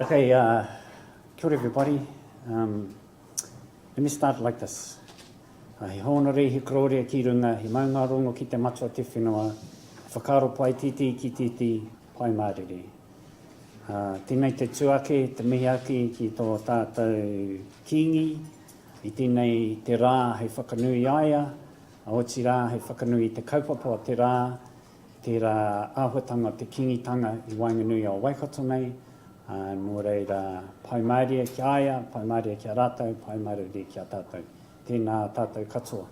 Okay, kia ora everybody. Let me start like this. He honore, he krorea ki runga, he maunga rongo ki te matua te whenua, whakaro pai titi ki titi pai mārere. Tēnei te tuake, te mihi aki ki tō tātou kingi, i tēnei te rā hei whakanui aia, a oti rā hei whakanui te kaupapa o te rā āhuatanga te Kīngitanga i Wainganui o Waikato nei, nō reira pai māria ki aia, pai māria ki a rātou, pai māria ki a tātou. Tēnā tātou katoa.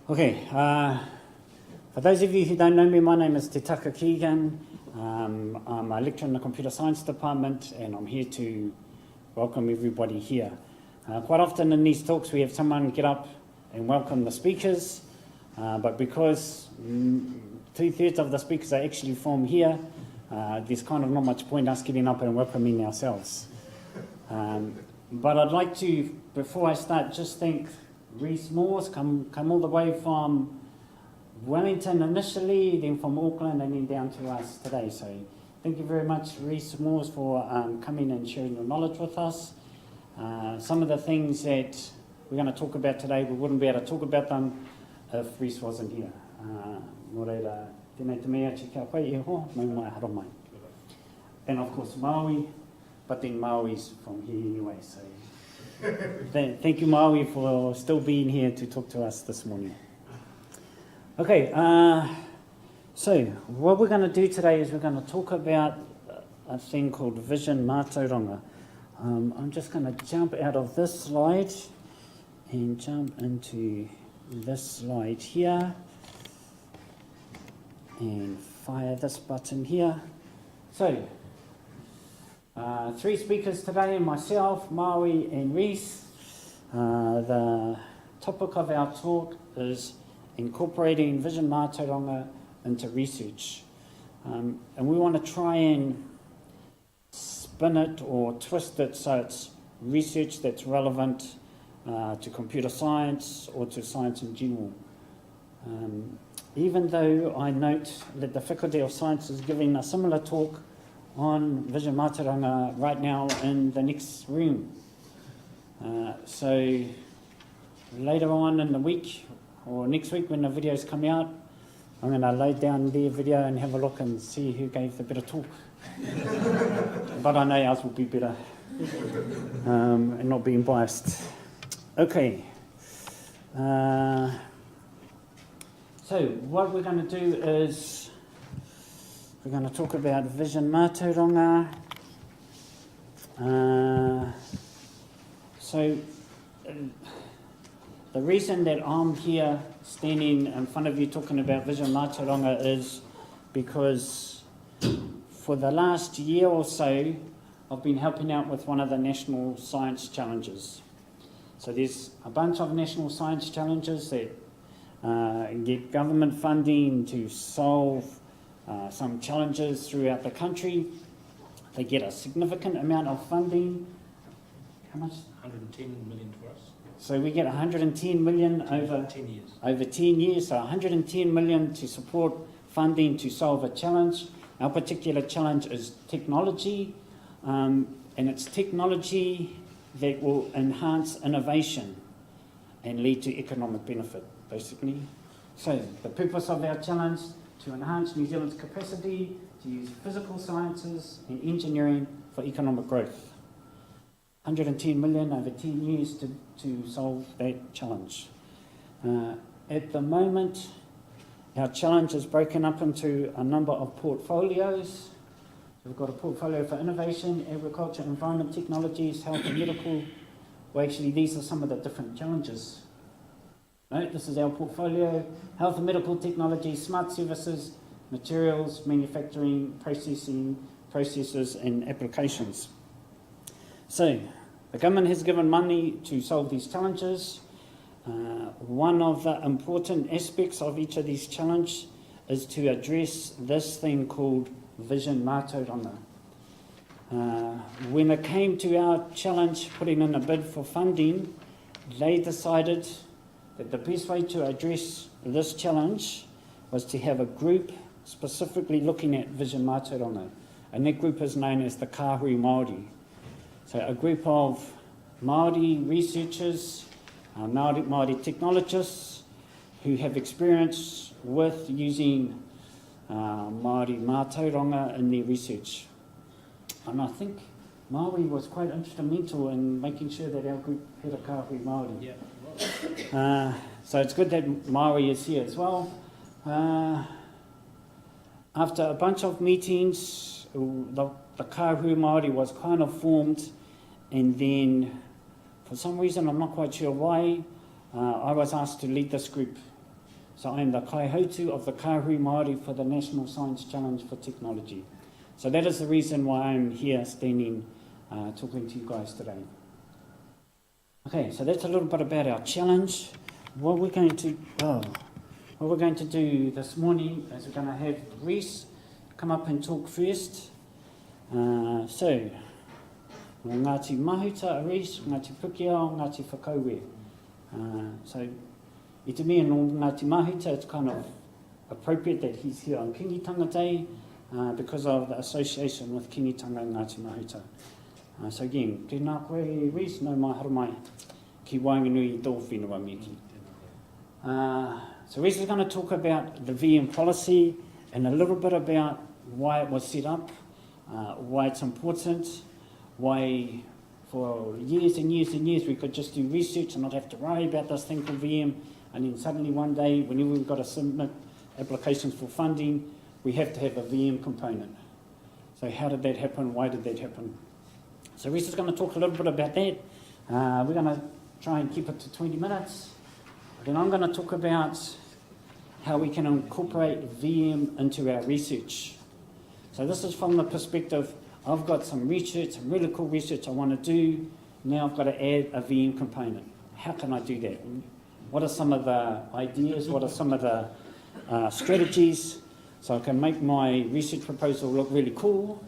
Okay, for those of you who don't know me, my name is Te Taka Keegan. I'm a lecturer in the Computer Science Department, and I'm here to welcome everybody here. Quite often in these talks we have someone get up and welcome the speakers, but because 2/3 of the speakers are actually from here, there's kind of not much point us getting up and welcoming ourselves. But I'd like to, before I start, just thank Reese Moores, come all the way from Wellington initially, then from Auckland, and then down to us today. So thank you very much, Reese Moores, for coming and sharing your knowledge with us. Some of the things that we're going to talk about today, we wouldn't be able to talk about them if Reese wasn't here. Nō reira, tēnei te mea te kia pai e ho, mai mai haro mai. And of course Maui, but then Maui's from here anyway, so thank you Maui for still being here to talk to us this morning. Okay, so what we're going to do today is we're going to talk about a thing called Vision MATAURANGA. I'm just going to jump out of this slide and jump into this slide here and fire this button here. So, 3 speakers today, myself, Maui and Reese. The topic of our talk is incorporating Vision MATAURANGA into research. And we want to try and spin it or twist it so it's research that's relevant to computer science or to science in general. Even though I note that the Faculty of Science is giving a similar talk on Vision MATAURANGA right now in the next room. So later on in the week, or next week when the videos come out, I'm going to load down their video and have a look and see who gave the better talk. But I know ours will be better, and not being biased. Okay. So what we're going to do is we're going to talk about Vision MATAURANGA. The reason that I'm here standing in front of you talking about Vision MATAURANGA is because for the last year or so I've been helping out with one of the national science challenges. So there's a bunch of national science challenges that get government funding to solve some challenges throughout the country. They get a significant amount of funding. How much? 110 million for us. So we get 110 million over 10 years. Over 10 years, so 110 million to support funding to solve a challenge. Our particular challenge is technology, and it's technology that will enhance innovation and lead to economic benefit, basically. So the purpose of our challenge to enhance New Zealand's capacity to use physical sciences and engineering for economic growth. 110 million over 10 years to solve that challenge. At the moment, our challenge is broken up into a number of portfolios. So we've got a portfolio for innovation, agriculture, environment, technologies, health and medical. Well, actually, these are some of the different challenges. Right? This is our portfolio: health and medical technology, smart services, materials, manufacturing, processing, processes and applications. So, the government has given money to solve these challenges. One of the important aspects of each of these challenges is to address this thing called Vision MATAURANGA. When it came to our challenge, putting in a bid for funding, they decided that the best way to address this challenge was to have a group specifically looking at Vision MATAURANGA. and that group is known as the Kāhui Māori. So a group of Māori researchers, Māori technologists who have experience with using Māori mātauranga in their research. And I think Maori was quite instrumental in making sure that our group had a Kāhui Māori. Yeah. So it's good that Maori is here as well. After a bunch of meetings, the Kāhui Māori was kind of formed, and then for some reason, I'm not quite sure why, I was asked to lead this group. So I am the kaihautu of the Kāhui Māori for the National Science Challenge for Technology. So that is the reason why I'm here standing talking to you guys today. Okay, so that's a little bit about our challenge. What we're going to do this morning is we're going to have Reese come up and talk first. So, Ngāti Mahuta, Reese, Ngāti Pukiao, Ngāti Whakauwe. So, I te mea no Ngāti Mahuta, it's kind of appropriate that he's here on Kīngitanga Day because of the association with Kīngitanga and Ngāti Mahuta. So again, tēnā koe Reese, no mai haramai, ki wainganui I tō whenua meki. So Reese is going to talk about the VM policy and a little bit about why it was set up, why it's important, why for years and years and years we could just do research and not have to worry about this thing called VM, and then suddenly one day, whenever we've got to submit applications for funding, we have to have a VM component. So how did that happen? Why did that happen? So Reese is going to talk a little bit about that. We're going to try and keep it to 20 minutes. Then I'm going to talk about how we can incorporate VM into our research. So this is from the perspective, I've got some research, some really cool research I want to do. Now I've got to add a VM component. How can I do that? What are some of the ideas? What are some of the strategies so I can make my research proposal look really cool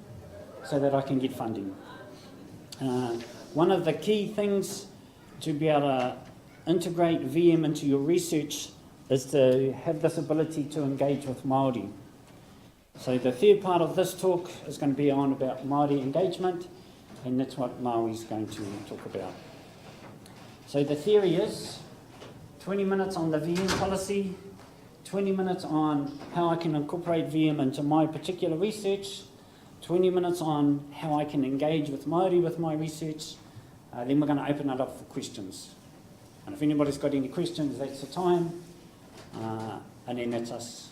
so that I can get funding? One of the key things to be able to integrate VM into your research is to have this ability to engage with Māori. So the third part of this talk is going to be on about Māori engagement, and that's what Maui's going to talk about. So the theory is 20 minutes on the VM policy, 20 minutes on how I can incorporate VM into my particular research, 20 minutes on how I can engage with Māori with my research, then we're going to open it up for questions. And if anybody's got any questions, that's the time, and then that's us.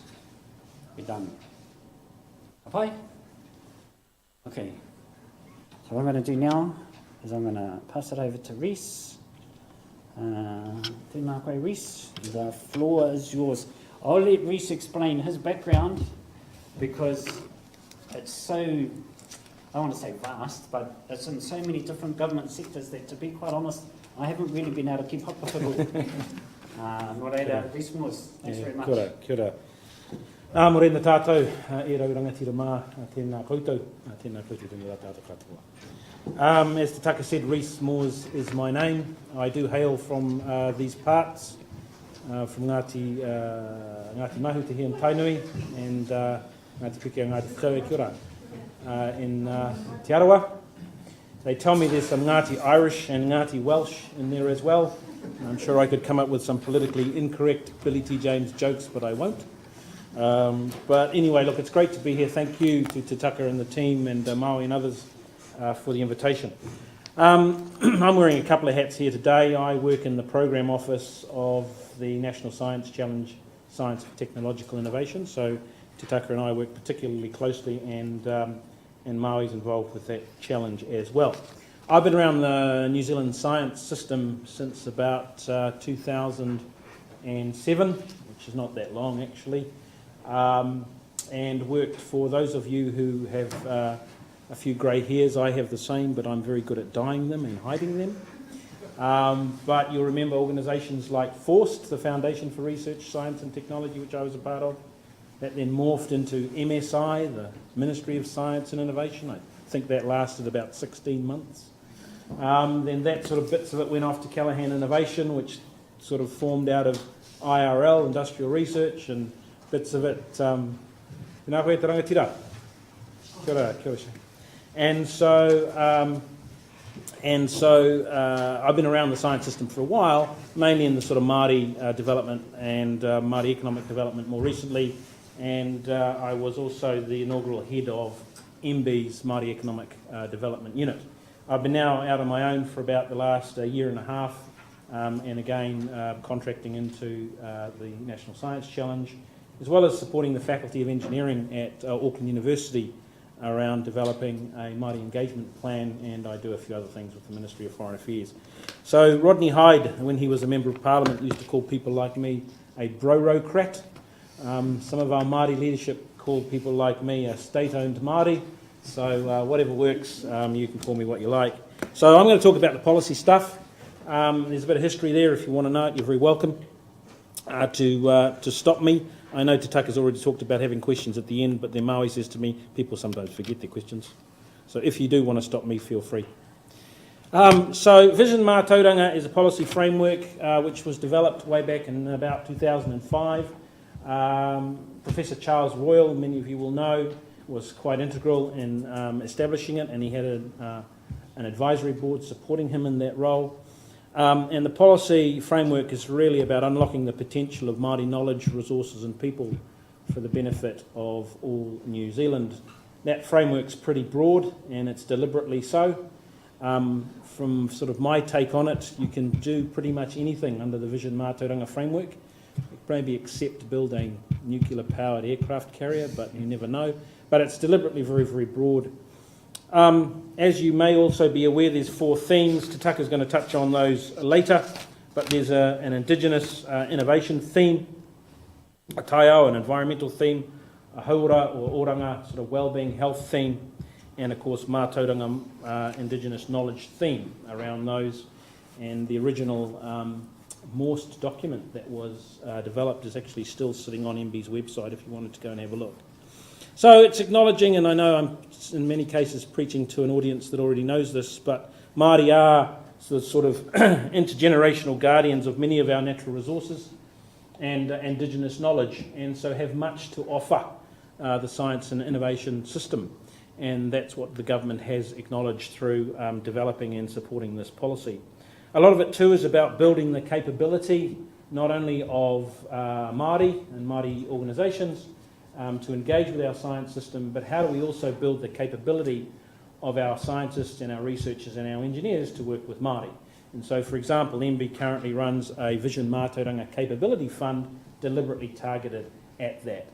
We're done. Okay? Okay. So what I'm going to do now is I'm going to pass it over to Reese. Tēnā koe, Reese. The floor is yours. I'll let Reese explain his background because it's so, I don't want to say vast, but it's in so many different government sectors that, to be quite honest, I haven't really been able to keep up with it all. Nō reira, Reese Moores, thanks very much. Kia ora. Morena tātou, e rau rangatira mā, tēnā koutou, tēnā tātou katoa. As Te Taka said, Reese Moores is my name. I do hail from these parts, from Ngāti Mahuta here in Tainui, and Ngāti Pukiao, Ngāti Whakauwe, kia ora, in Te Arawa. They tell me there's some Ngāti Irish and Ngāti Welsh in there as well. I'm sure I could come up with some politically incorrect Billy T. James jokes, but I won't. But anyway, look, it's great to be here. Thank you to Te Taka and the team and Maui and others for the invitation. I'm wearing a couple of hats here today. I work in the program office of the National Science Challenge, Science for Technological Innovation. So Te Taka and I work particularly closely, and Maui's involved with that challenge as well. I've been around the New Zealand science system since about 2007, which is not that long actually, and worked for those of you who have a few grey hairs. I have the same, but I'm very good at dyeing them and hiding them. But you'll remember organisations like FORST, the Foundation for Research, Science and Technology, which I was a part of. That then morphed into MSI, the Ministry of Science and Innovation. I think that lasted about 16 months. Then that sort of bits of it went off to Callaghan Innovation, which sort of formed out of IRL, Industrial Research, and bits of it, tēnā koe te rangatira. Kia ora, kia ora. And so I've been around the science system for a while, mainly in the sort of Māori development and Māori economic development more recently, and I was also the inaugural head of MBIE's Māori Economic Development Unit. I've been now out on my own for about the last year and a half, and again contracting into the National Science Challenge, as well as supporting the Faculty of Engineering at Auckland University around developing a Māori engagement plan, and I do a few other things with the Ministry of Foreign Affairs. So Rodney Hyde, when he was a Member of Parliament, used to call people like me a brorocrat. Some of our Māori leadership called people like me a state-owned Māori, so whatever works, you can call me what you like. So I'm going to talk about the policy stuff. There's a bit of history there. If you want to know it, you're very welcome to stop me. I know Tataka's already talked about having questions at the end, but then Maui says to me, people sometimes forget their questions. So if you do want to stop me, feel free. So Vision MATAURANGA is a policy framework which was developed way back in about 2005. Professor Charles Royal, many of you will know, was quite integral in establishing it, and he had an advisory board supporting him in that role. And the policy framework is really about unlocking the potential of Māori knowledge, resources and people for the benefit of all New Zealand. That framework's pretty broad, and it's deliberately so. From sort of my take on it, you can do pretty much anything under the Vision MATAURANGA framework, maybe except build a nuclear-powered aircraft carrier, but you never know. But it's deliberately very, very broad. As you may also be aware, there's 4 themes. Tataka's going to touch on those later, but there's an Indigenous innovation theme, a taiao, an environmental theme, a haura or oranga, sort of wellbeing health theme, and of course Mātauranga Indigenous knowledge theme around those. And the original MARSD document that was developed is actually still sitting on MBIE's website if you wanted to go and have a look. So it's acknowledging, and I know I'm in many cases preaching to an audience that already knows this, but Māori are sort of intergenerational guardians of many of our natural resources and Indigenous knowledge, and so have much to offer the science and innovation system. And that's what the government has acknowledged through developing and supporting this policy. A lot of it too is about building the capability not only of Māori and Māori organisations to engage with our science system, but how do we also build the capability of our scientists and our researchers and our engineers to work with Māori. And so, for example, MBIE currently runs a Vision MATAURANGA Capability Fund deliberately targeted at that.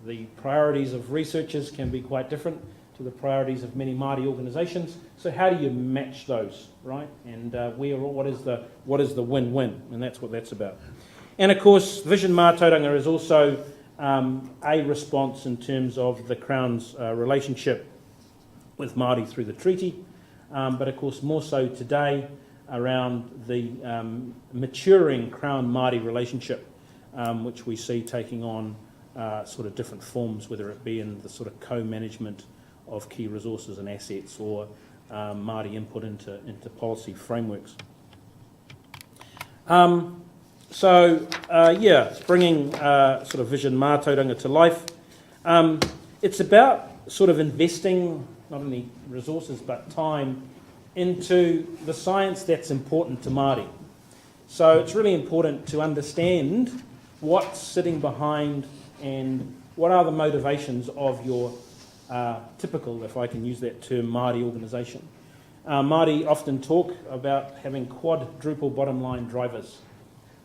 The priorities of researchers can be quite different to the priorities of many Māori organisations. So how do you match those, right? And what is the win-win? And that's what that's about. And of course, Vision MATAURANGA is also a response in terms of the Crown's relationship with Māori through the treaty, but of course more so today around the maturing Crown-Māori relationship, which we see taking on sort of different forms, whether it be in the sort of co-management of key resources and assets or Māori input into policy frameworks. Bringing sort of Vision MATAURANGA to life. It's about sort of investing not only resources but time into the science that's important to Māori. So it's really important to understand what's sitting behind and what are the motivations of your typical, if I can use that term, Māori organisation. Māori often talk about having quadruple bottom line drivers.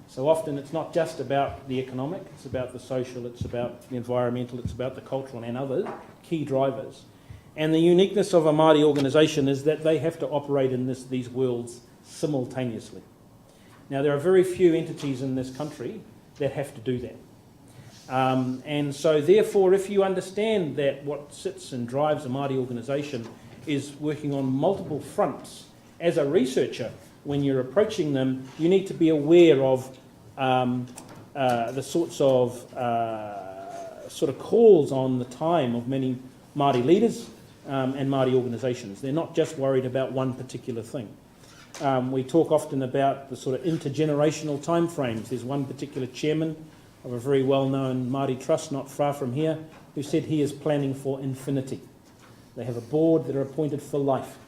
So often it's not just about the economic, it's about the social, it's about the environmental, it's about the cultural and other key drivers. And the uniqueness of a Māori organisation is that they have to operate in these worlds simultaneously. Now there are very few entities in this country that have to do that. And so therefore, if you understand that what sits and drives a Māori organisation is working on multiple fronts, as a researcher, when you're approaching them, you need to be aware of the sorts of sort of calls on the time of many Māori leaders and Māori organisations. They're not just worried about one particular thing. We talk often about the sort of intergenerational timeframes. There's one particular chairman of a very well-known Māori trust not far from here who said he is planning for infinity. They have a board that are appointed for life.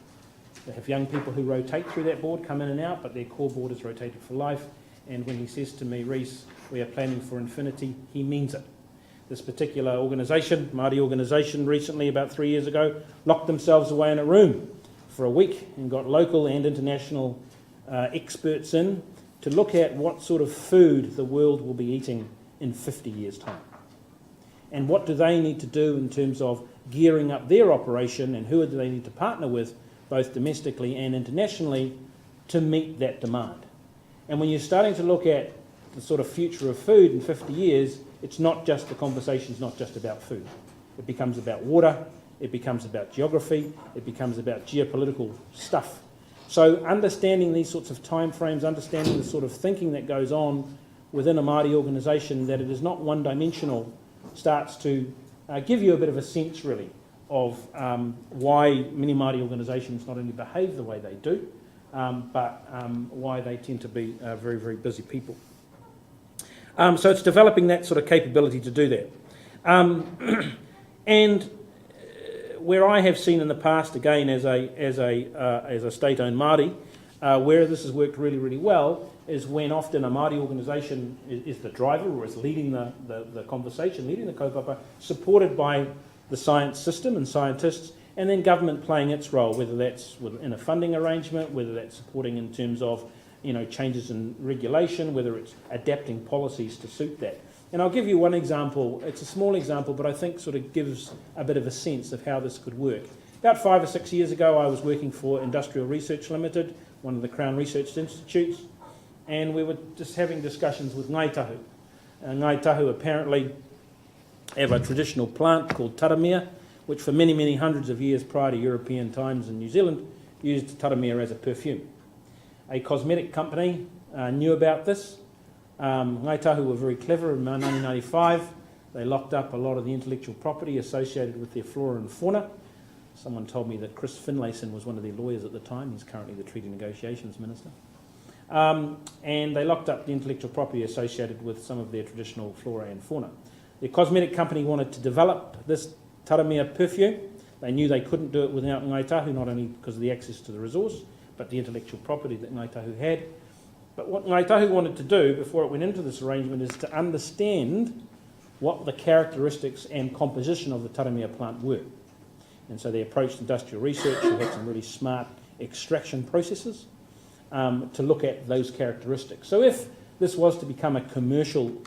They have young people who rotate through that board, come in and out, but their core board is rotated for life. And when he says to me, Reece, we are planning for infinity, he means it. This particular organisation, Māori organisation, recently, about 3 years ago, locked themselves away in a room for a week and got local and international experts in to look at what sort of food the world will be eating in 50 years' time. And what do they need to do in terms of gearing up their operation, and who do they need to partner with, both domestically and internationally, to meet that demand. And when you're starting to look at the sort of future of food in 50 years, it's not just, the conversation's not just about food. It becomes about water, it becomes about geography, it becomes about geopolitical stuff. So understanding these sorts of timeframes, understanding the sort of thinking that goes on within a Māori organisation, that it is not one-dimensional, starts to give you a bit of a sense, really, of why many Māori organisations not only behave the way they do, but why they tend to be very, very busy people. So it's developing that sort of capability to do that. And where I have seen in the past, again, as a state-owned Māori, where this has worked really, really well, is when often a Māori organisation is the driver or is leading the conversation, leading the kaupapa, supported by the science system and scientists, and then government playing its role, whether that's in a funding arrangement, whether that's supporting in terms of changes in regulation, whether it's adapting policies to suit that. And I'll give you one example. It's a small example, but I think sort of gives a bit of a sense of how this could work. About 5 or 6 years ago, I was working for Industrial Research Limited, one of the Crown Research Institutes, and we were just having discussions with Ngāi Tahu. Ngāi Tahu apparently have a traditional plant called tauranga, which for many, many hundreds of years prior to European times in New Zealand used tauranga as a perfume. A cosmetic company knew about this. Ngāi Tahu were very clever. In 1995, they locked up a lot of the intellectual property associated with their flora and fauna. Someone told me that Chris Finlayson was one of their lawyers at the time. He's currently the Treaty Negotiations Minister. And they locked up the intellectual property associated with some of their traditional flora and fauna. The cosmetic company wanted to develop this tauranga perfume. They knew they couldn't do it without Ngāi Tahu, not only because of the access to the resource, but the intellectual property that Ngāi Tahu had. But what Ngāi Tahu wanted to do before it went into this arrangement is to understand what the characteristics and composition of the tauranga plant were. And so they approached industrial research, who had some really smart extraction processes, to look at those characteristics. So if this was to become a commercial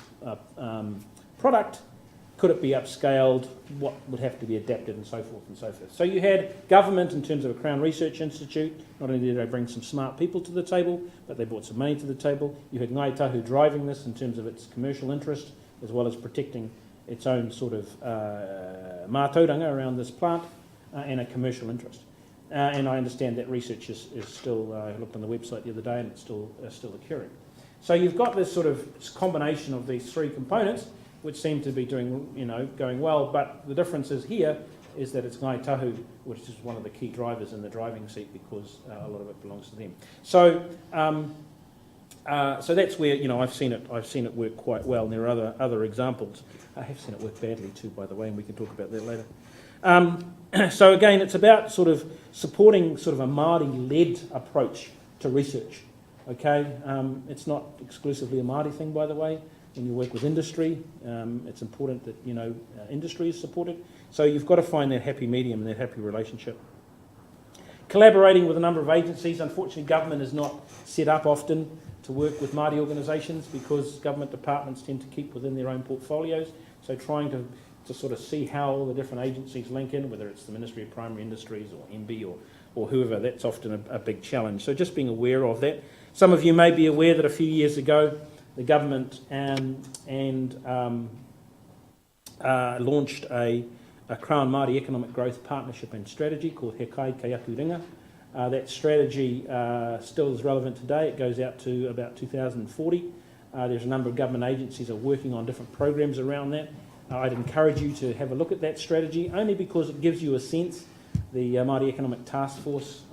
product, could it be upscaled? What would have to be adapted, and so forth and so forth. So you had government in terms of a Crown Research Institute. Not only did they bring some smart people to the table, but they brought some money to the table. You had Ngāi Tahu driving this in terms of its commercial interest, as well as protecting its own sort of mātauranga around this plant, and a commercial interest. And I understand that research is still, I looked on the website the other day, and it's still occurring. So you've got this sort of combination of these three components, which seem to be going well, but the difference is here is that it's Ngāi Tahu, which is one of the key drivers in the driving seat, because a lot of it belongs to them. So, so that's where I've seen it work quite well, and there are other examples. I have seen it work badly too, by the way, and we can talk about that later. So again, it's about sort of supporting sort of a Māori-led approach to research. Okay, it's not exclusively a Māori thing, by the way. When you work with industry, it's important that industry is supported. So you've got to find that happy medium and that happy relationship. Collaborating with a number of agencies. Unfortunately, government is not set up often to work with Māori organisations, because government departments tend to keep within their own portfolios. So trying to sort of see how all the different agencies link in, whether it's the Ministry of Primary Industries or MB or whoever, that's often a big challenge. So just being aware of that. Some of you may be aware that a few years ago, the government launched a Crown Māori Economic Growth Partnership and Strategy called He Kai Kei Aku Ringa. That strategy still is relevant today. It goes out to about 2040. There's a number of government agencies are working on different programs around that. I'd encourage you to have a look at that strategy, only because it gives you a sense. The Māori Economic Task Force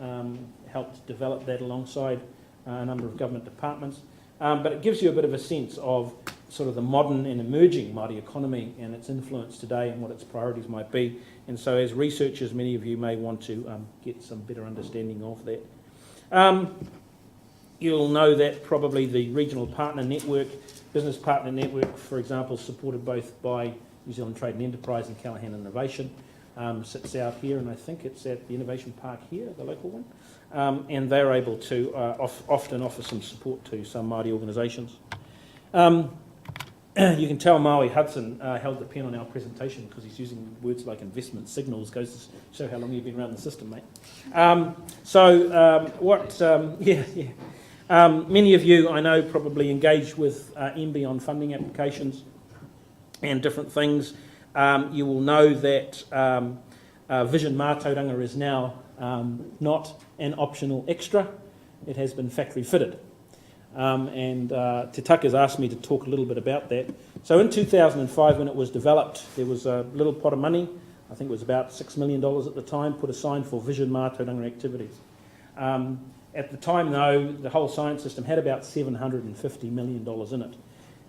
helped develop that alongside a number of government departments. But it gives you a bit of a sense of sort of the modern and emerging Māori economy and its influence today and what its priorities might be. And so as researchers, many of you may want to get some better understanding of that. You'll know that probably the regional partner network, business partner network, for example, supported both by New Zealand Trade and Enterprise and Callaghan Innovation, sits out here, and I think it's at the Innovation Park here, the local one, and they're able to often offer some support to some Māori organisations. You can tell Maui Hudson held the pen on our presentation because he's using words like investment signals. Goes to show how long you've been around the system, mate. Many of you, I know, probably engage with MB on funding applications and different things. You will know that Vision Mātauranga is now not an optional extra. It has been factory fitted. Te Taka's asked me to talk a little bit about that. So in 2005, when it was developed, there was a little pot of money, I think it was about $6 million at the time, put aside for Vision Mātauranga activities. At the time, though, the whole science system had about $750 million in it.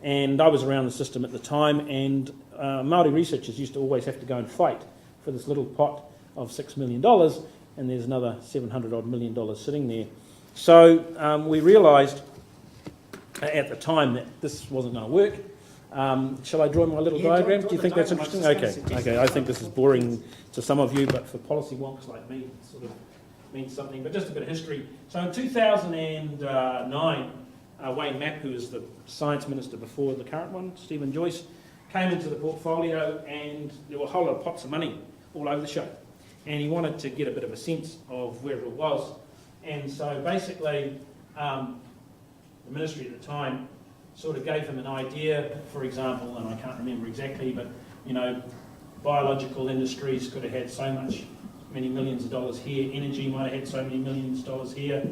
And I was around the system at the time, and Māori researchers used to always have to go and fight for this little pot of $6 million, and there's another $700 million sitting there. So we realised at the time that this wasn't going to work. Shall I draw my little diagram? Do you think that's interesting? Okay, I think this is boring to some of you, but for policy wonks like me, it sort of means something. But just a bit of history. So in 2009, Wayne Mapp, who was the science minister before the current one, Stephen Joyce, came into the portfolio, and there were a whole lot of pots of money all over the show. And he wanted to get a bit of a sense of where it was. And so basically, the ministry at the time sort of gave him an idea, for example, and I can't remember exactly, but, you know, biological industries could have had so many millions of dollars here, energy might have had so many millions of dollars here,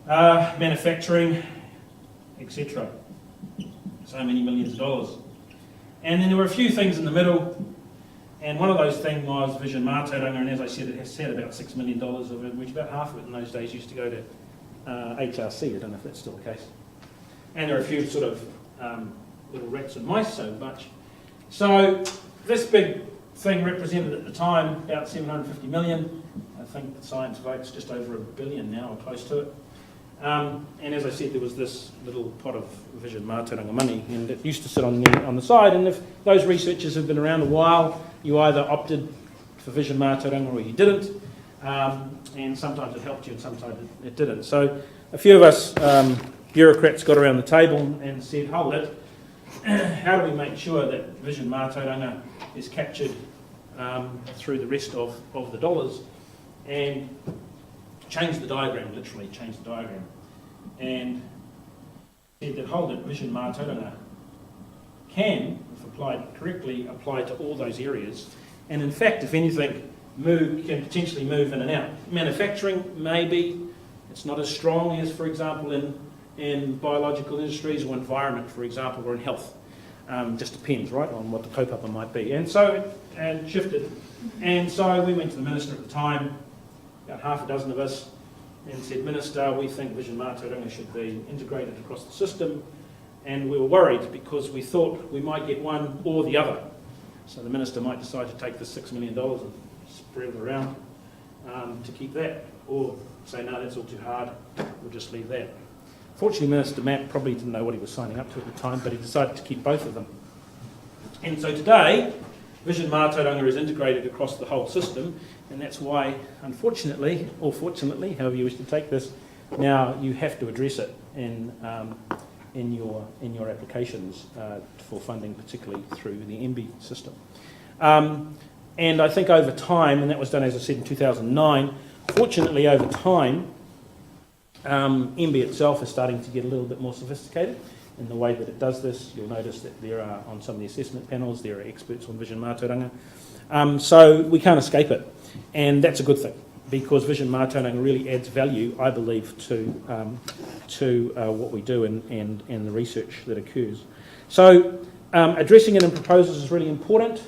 manufacturing, etc. So many millions of dollars. And then there were a few things in the middle, and one of those things was Vision Mātauranga, and as I said, it has had about $6 million of it, which about half of it in those days used to go to HRC. I don't know if that's still the case. And there are a few sort of little rats and mice so much. So this big thing represented at the time about 750 million. I think the science vote's just over $1 billion now, or close to it. And as I said, there was this little pot of Vision Mātauranga money, and it used to sit on the side. And if those researchers have been around a while, you either opted for Vision Mātauranga or you didn't. And sometimes it helped you and sometimes it didn't. So a few of us bureaucrats got around the table and said, hold it, how do we make sure that Vision Mātauranga is captured through the rest of the dollars? And change the diagram, literally change the diagram. And said that, hold it, Vision Mātauranga can, if applied correctly, apply to all those areas. And in fact, if anything, can potentially move in and out. Manufacturing, maybe. It's not as strong as, for example, in biological industries or environment, for example, or in health. Just depends, right, on what the kaupapa might be. And so it shifted. And so we went to the minister at the time, about half a dozen of us, and said, Minister, we think Vision Mātauranga should be integrated across the system. And we were worried because we thought we might get one or the other. So the minister might decide to take the $6 million and spread it around to keep that, or say, no, that's all too hard, we'll just leave that. Fortunately, Minister Mapp probably didn't know what he was signing up to at the time, but he decided to keep both of them. And so today, Vision Mātauranga is integrated across the whole system, and that's why, unfortunately, or fortunately, however you wish to take this, now you have to address it in your applications for funding, particularly through the MB system. And I think over time, and that was done, as I said, in 2009, fortunately over time, MB itself is starting to get a little bit more sophisticated in the way that it does this. You'll notice that there are, on some of the assessment panels, there are experts on Vision Mātauranga. So we can't escape it, and that's a good thing, because Vision Mātauranga really adds value, I believe, to what we do and the research that occurs. So addressing it in proposals is really important,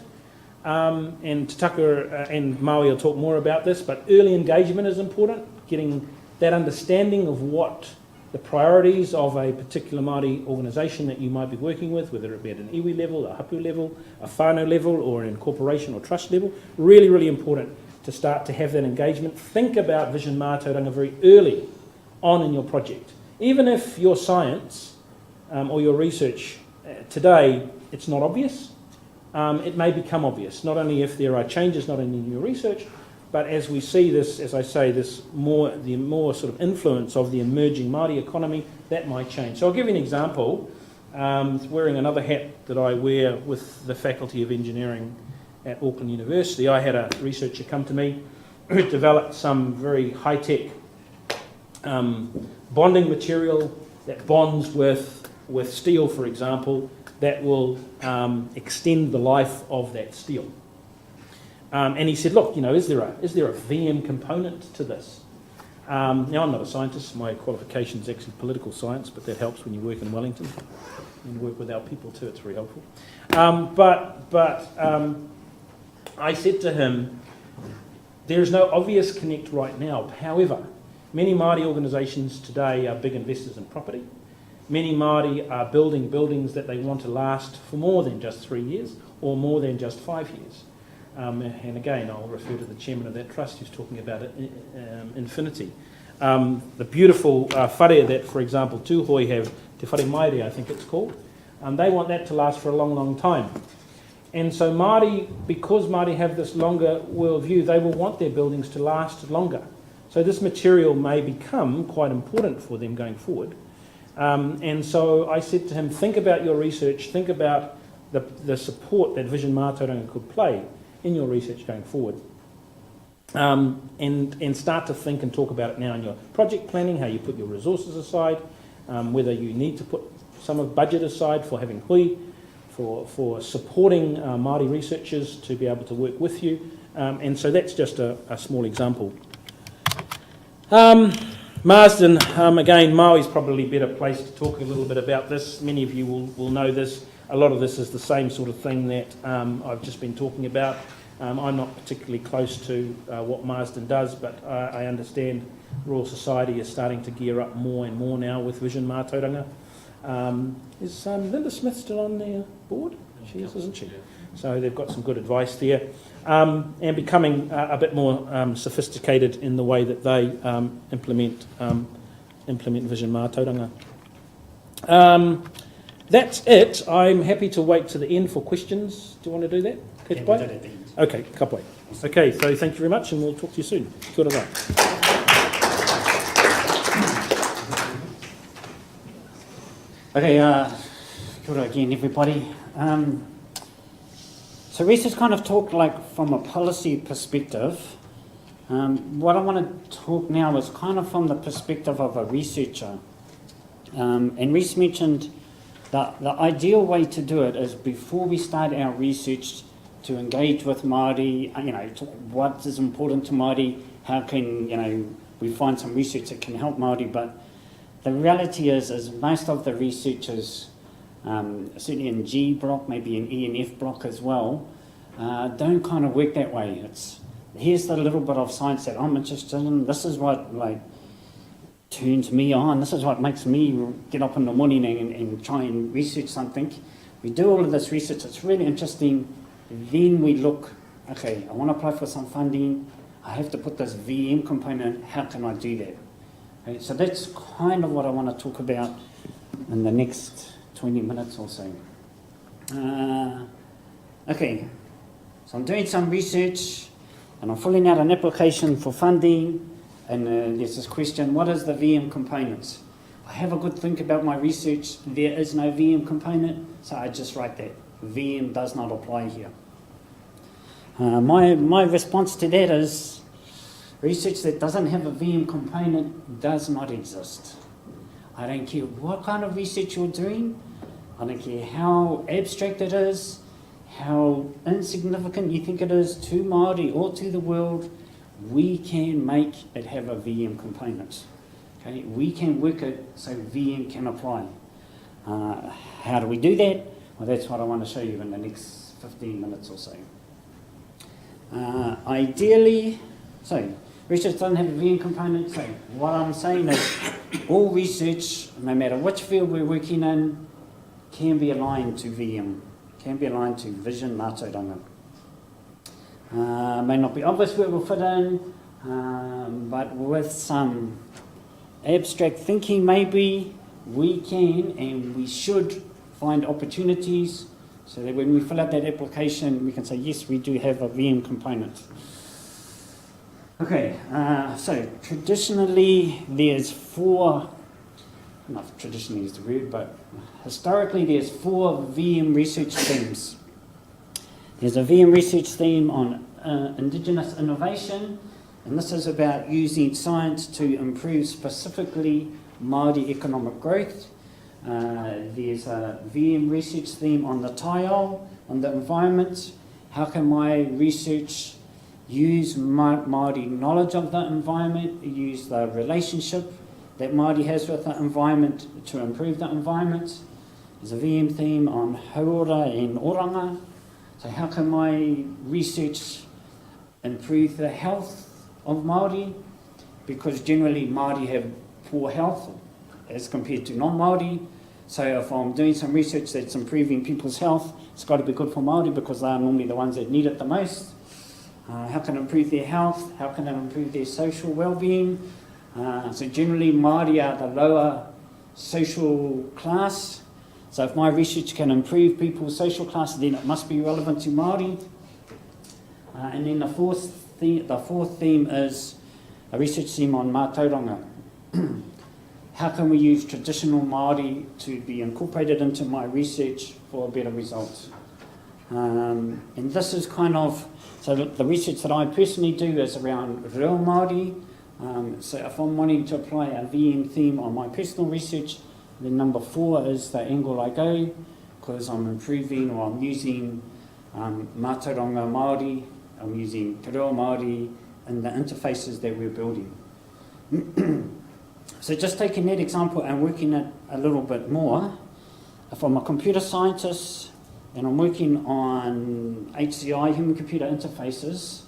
and Te Taka and Maui will talk more about this, but early engagement is important, getting that understanding of what the priorities of a particular Māori organisation that you might be working with, whether it be at an iwi level, a hapu level, a whānau level, or an incorporation or trust level. Really, really important to start to have that engagement. Think about Vision Mātauranga very early on in your project. Even if your science or your research today, it's not obvious, it may become obvious, not only if there are changes not only in your research, but as we see this, as I say, the more sort of influence of the emerging Māori economy, that might change. So I'll give you an example. Wearing another hat that I wear with the Faculty of Engineering at Auckland University, I had a researcher come to me who developed some very high-tech bonding material that bonds with steel, for example, that will extend the life of that steel. And he said, look, is there a VM component to this? Now, I'm not a scientist. My qualification is actually political science, but that helps when you work in Wellington and work with our people too. It's very helpful. But I said to him, there is no obvious connect right now. However, many Māori organisations today are big investors in property. Many Māori are building buildings that they want to last for more than just 3 years or more than just 5 years. And again, I'll refer to the chairman of that trust who's talking about infinity. The beautiful whare that, for example, Tūhoi have, Te Whare Maere, I think it's called, they want that to last for a long, long time. And so Māori, because Māori have this longer worldview, they will want their buildings to last longer. So this material may become quite important for them going forward. And so I said to him, think about your research, think about the support that Vision Mātauranga could play in your research going forward. And start to think and talk about it now in your project planning, how you put your resources aside, whether you need to put some of budget aside for having hui, for supporting Māori researchers to be able to work with you. And so that's just a small example. Marsden, again, Maui's probably a better place to talk a little bit about this. Many of you will know this. A lot of this is the same sort of thing that I've just been talking about. I'm not particularly close to what Marsden does, but I understand Royal Society is starting to gear up more and more now with Vision Mātauranga. Is Linda Smith still on their board? She is, isn't she? So they've got some good advice there. And becoming a bit more sophisticated in the way that they implement Vision Mātauranga. That's it. I'm happy to wait to the end for questions. Do you want to do that? Okay, kapai. Okay, so thank you very much, and we'll talk to you soon. Kia ora. Okay, kia ora again, everybody. So Reese has kind of talked like from a policy perspective. What I want to talk now is kind of from the perspective of a researcher. And Reese mentioned that the ideal way to do it is before we start our research to engage with Māori, what is important to Māori, how can, we find some research that can help Māori, but the reality is most of the researchers, certainly in G block, maybe in E and F block as well, don't kind of work that way. It's here's the little bit of science that I'm interested in, this is what turns me on, this is what makes me get up in the morning and try and research something. We do all of this research, it's really interesting. Then we look, okay, I want to apply for some funding, I have to put this VM component, how can I do that? Okay, so that's kind of what I want to talk about in the next 20 minutes or so. Okay, so I'm doing some research and I'm filling out an application for funding, and there's this question, what is the VM components? I have a good think about my research, there is no VM component, so I just write that. VM does not apply here. My response to that is, research that doesn't have a VM component does not exist. I don't care what kind of research you're doing, I don't care how abstract it is, how insignificant you think it is to Māori or to the world, we can make it have a VM component. Okay? We can work it so VM can apply. How do we do that? Well, that's what I want to show you in the next 15 minutes or so. Ideally, so research doesn't have a VM component, so what I'm saying is all research, no matter which field we're working in, can be aligned to VM, can be aligned to vision mātauranga. May not be obvious where we'll fit in, but with some abstract thinking maybe, we can and we should find opportunities so that when we fill out that application, we can say, yes, we do have a VM component. Okay, so traditionally there's not traditionally is the word, but historically there's 4 VM research themes. There's a VM research theme on Indigenous innovation, and this is about using science to improve specifically Māori economic growth. There's a VM research theme on the taiao, on the environment. How can my research use Māori knowledge of the environment, use the relationship that Māori has with the environment to improve the environment? There's a VM theme on hauora and oranga. So how can my research improve the health of Māori? Because generally Māori have poor health as compared to non-Māori. So if I'm doing some research that's improving people's health, it's got to be good for Māori because they are normally the ones that need it the most. How can it improve their health? How can it improve their social well-being? So generally Māori are the lower social class. So if my research can improve people's social class, then it must be relevant to Māori. And then the fourth theme is a research theme on MATAURANGA. How can we use traditional Māori to be incorporated into my research for a better result? And this is kind of, so the research that I personally do is around real Māori. So if I'm wanting to apply a VM theme on my personal research, then number 4 is the angle I go, because I'm improving or I'm using Mātauranga Māori, I'm using Te Reo Māori in the interfaces that we're building. So just taking that example and working it a little bit more, if I'm a computer scientist and I'm working on HCI, human-computer interfaces,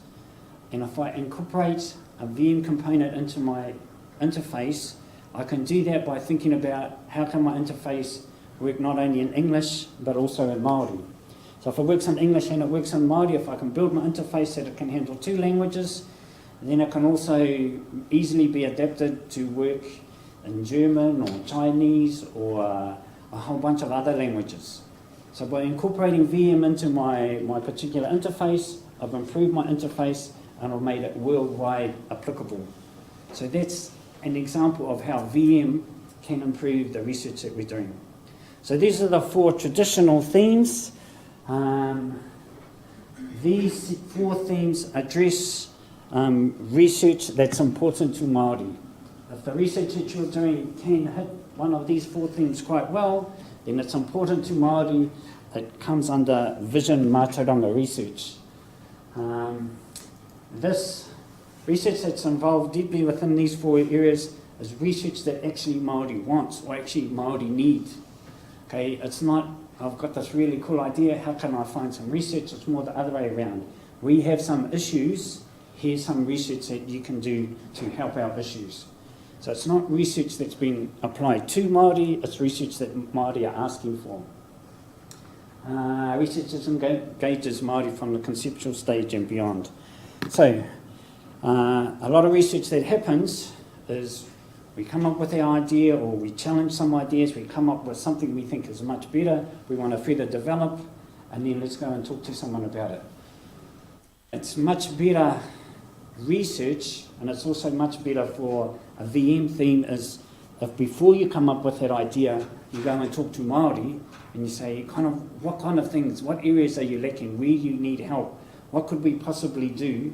and if I incorporate a VM component into my interface, I can do that by thinking about how can my interface work not only in English but also in Māori. So if it works in English and it works in Māori, if I can build my interface that it can handle 2 languages, then it can also easily be adapted to work in German or Chinese or a whole bunch of other languages. So by incorporating VM into my particular interface, I've improved my interface and I've made it worldwide applicable. So that's an example of how VM can improve the research that we're doing. So these are the 4 traditional themes. These 4 themes address research that's important to Māori. If the research that you're doing can hit one of these 4 themes quite well, then it's important to Māori. It comes under vision mātauranga research. This research that's involved deeply within these 4 areas is research that actually Māori wants or actually Māori need. Okay, it's not, I've got this really cool idea, how can I find some research? It's more the other way around. We have some issues, here's some research that you can do to help our issues. So it's not research that's been applied to Māori, it's research that Māori are asking for. Research that engages Māori from the conceptual stage and beyond. So, a lot of research that happens is we come up with our idea or we challenge some ideas, we come up with something we think is much better, we want to further develop, and then let's go and talk to someone about it. It's much better research, and it's also much better for a VM theme is if before you come up with that idea, you go and talk to Māori and you say, what kind of things, what areas are you lacking, where you need help, what could we possibly do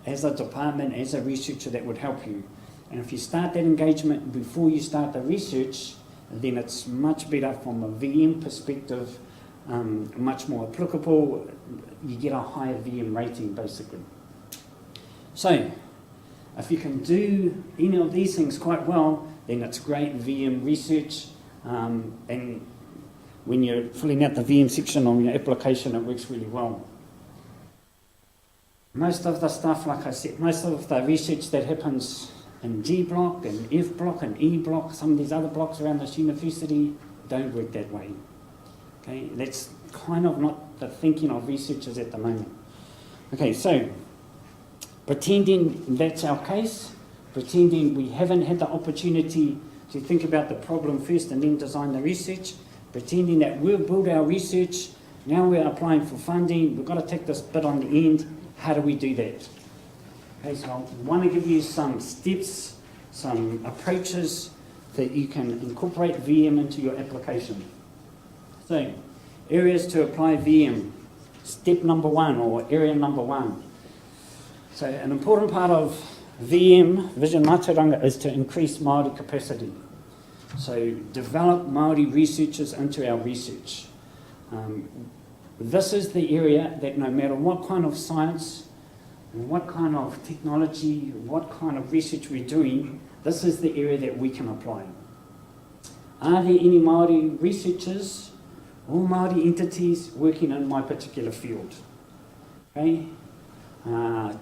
as a department, as a researcher that would help you. And if you start that engagement before you start the research, then it's much better from a VM perspective, much more applicable, you get a higher VM rating basically. So, if you can do any of these things quite well, then it's great VM research, and when you're filling out the VM section on your application, it works really well. most of the stuff, like I said, most of the research that happens in G block and F block and E block, some of these other blocks around this university don't work that way. Okay, that's kind of not the thinking of researchers at the moment. Okay, so pretending that's our case, pretending we haven't had the opportunity to think about the problem first and then design the research, pretending that we'll build our research, now we're applying for funding, we've got to take this bit on the end, how do we do that? Okay, so I want to give you some steps, some approaches that you can incorporate VM into your application. So, areas to apply VM, step number 1 or area number 1. So an important part of VM, Vision MATAURANGA, is to increase Māori capacity. So develop Māori researchers into our research. This is the area that no matter what kind of science, what kind of technology, what kind of research we're doing, this is the area that we can apply. Are there any Māori researchers or Māori entities working in my particular field? Okay?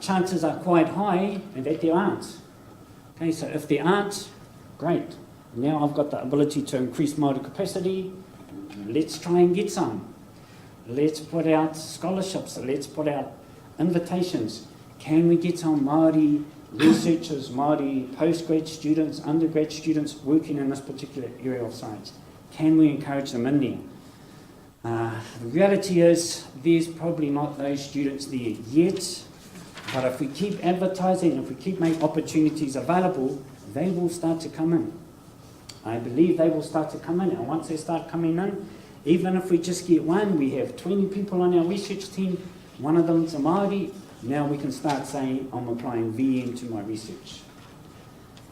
Chances are quite high that there aren't. Okay, so if there aren't, great. Now I've got the ability to increase Māori capacity. Let's try and get some. Let's put out scholarships. Let's put out invitations. Can we get some Māori researchers, Māori postgrad students, undergrad students working in this particular area of science? Can we encourage them in there? The reality is there's probably not those students there yet, but if we keep advertising, if we keep making opportunities available, they will start to come in. I believe they will start to come in, and once they start coming in, even if we just get one, we have 20 people on our research team, one of them's a Māori, now we can start saying, I'm applying VM to my research.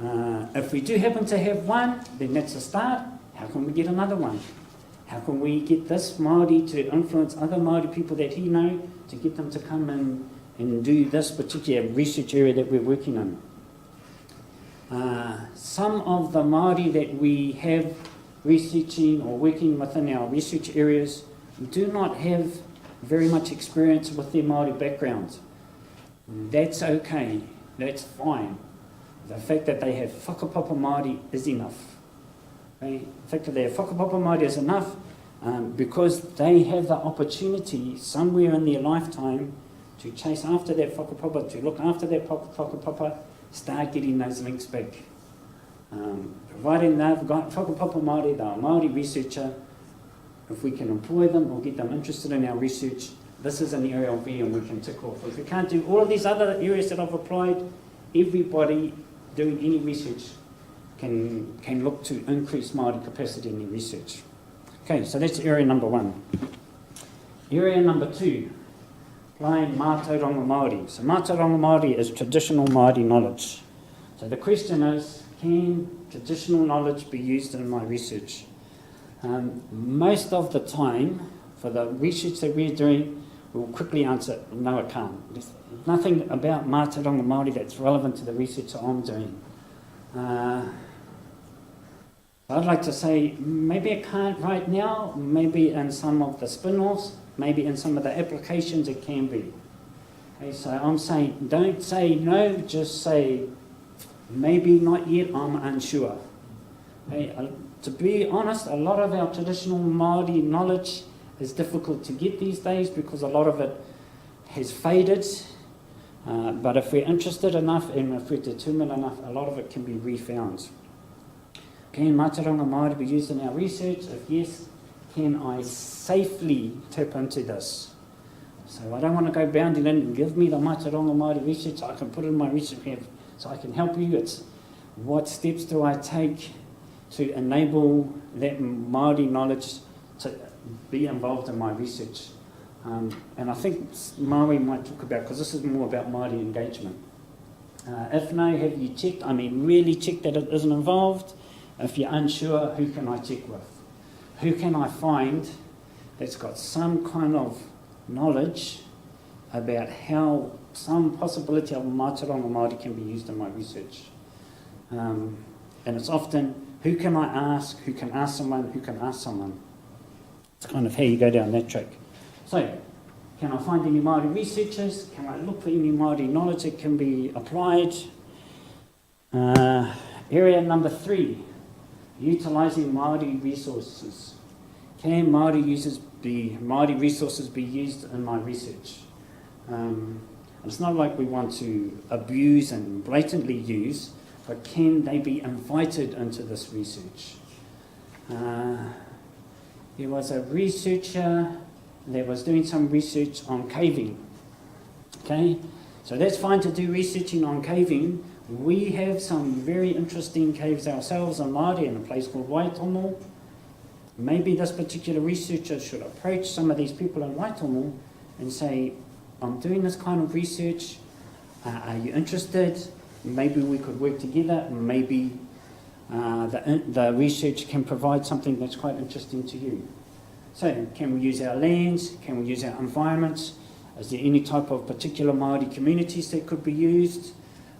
If we do happen to have one, then that's a start. How can we get another one? How can we get this Māori to influence other Māori people that he knows to get them to come in and do this particular research area that we're working on? Some of the Māori that we have researching or working within our research areas do not have very much experience with their Māori backgrounds. That's okay, that's fine. The fact that they have whakapapa Māori is enough. Okay? The fact that they have whakapapa Māori is enough because they have the opportunity somewhere in their lifetime to chase after that whakapapa, to look after that whakapapa, start getting those links back. Providing they've got whakapapa Māori, they're a Māori researcher, if we can employ them or get them interested in our research, this is an area of VM we can tick off. If we can't do all of these other areas that I've applied, everybody doing any research can look to increase Māori capacity in their research. Okay, so that's area number 1. Area number 2, applying MATAURANGA Māori. So MATAURANGA Māori is traditional Māori knowledge. So the question is, can traditional knowledge be used in my research? Most of the time, for the research that we're doing, we'll quickly answer, no it can't. There's nothing about MATAURANGA Māori that's relevant to the research that I'm doing. I'd like to say, maybe it can't right now, maybe in some of the spin-offs, maybe in some of the applications it can be. Okay, so I'm saying, don't say no, just say, maybe not yet, I'm unsure. Okay, to be honest, a lot of our traditional Māori knowledge is difficult to get these days because a lot of it has faded. But if we're interested enough and if we're determined enough, a lot of it can be refound. Can MATAURANGA Māori be used in our research? If yes, can I safely tap into this? So I don't want to go bounding in and give me the MATAURANGA Māori research. I can put it in my research so I can help you. It's what steps do I take to enable that Māori knowledge to be involved in my research. And I think Maori might talk about, because this is more about Māori engagement. If no, have you checked? I mean, really check that it isn't involved. If you're unsure, who can I check with? Who can I find that's got some kind of knowledge about how some possibility of MATAURANGA Māori can be used in my research? And it's often, who can I ask? Who can ask someone? Who can ask someone? It's kind of how you go down that track. So, Can I find any Māori researchers? Can I look for any Māori knowledge that can be applied? Area number 3, utilising Māori resources. Can Māori resources be used in my research? It's not like we want to abuse and blatantly use, but can they be invited into this research? There was a researcher that was doing some research on caving. Okay, so that's fine to do researching on caving. We have some very interesting caves ourselves in Māori in a place called Waitomo. Maybe this particular researcher should approach some of these people in Waitomo and say, I'm doing this kind of research, are you interested? Maybe we could work together, maybe the research can provide something that's quite interesting to you. So, can we use our lands? Can we use our environments? Is there any type of particular Māori communities that could be used?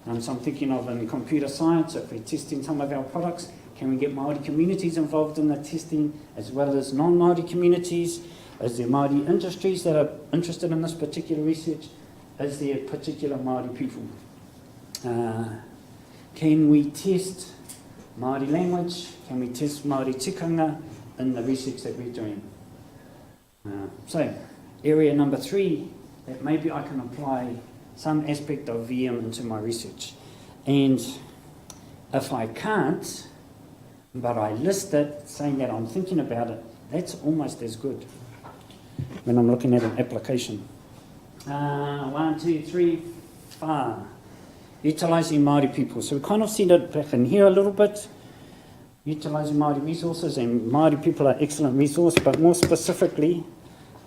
So I'm thinking of in computer science, if we're testing some of our products, can we get Māori communities involved in the testing as well as non-Māori communities? Is there Māori industries that are interested in this particular research? Is there particular Māori people? Can we test Māori language? Can we test Māori tikanga in the research that we're doing? So, area number 3, that maybe I can apply some aspect of VM into my research. And if I can't, but I list it saying that I'm thinking about it, that's almost as good when I'm looking at an application. 1, 2, 3, 4. Utilising Māori people. So we kind of seen it back in here a little bit. Utilising Māori resources, and Māori people are excellent resource, but more specifically,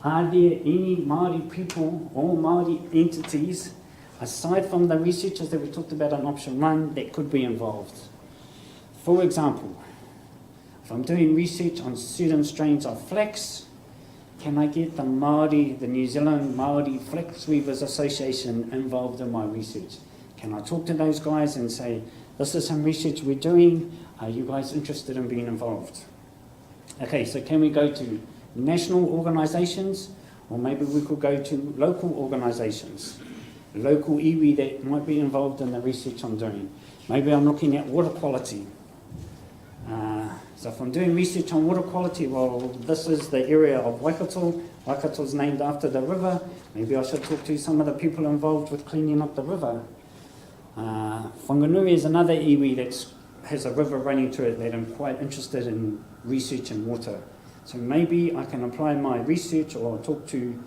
are there any Māori people or Māori entities, aside from the researchers that we talked about in option 1, that could be involved? For example, if I'm doing research on certain strains of flax, can I get the Māori, the New Zealand Māori Flax Weavers Association involved in my research? Can I talk to those guys and say, this is some research we're doing, are you guys interested in being involved? Okay, so can we go to national organisations, or maybe we could go to local organisations, local iwi that might be involved in the research I'm doing. Maybe I'm looking at water quality. So if I'm doing research on water quality, well, this is the area of Waikato. Waikato's named after the river. Maybe I should talk to some of the people involved with cleaning up the river. Whanganui is another iwi that has a river running through it that I'm quite interested in research in water. So maybe I can apply my research or talk to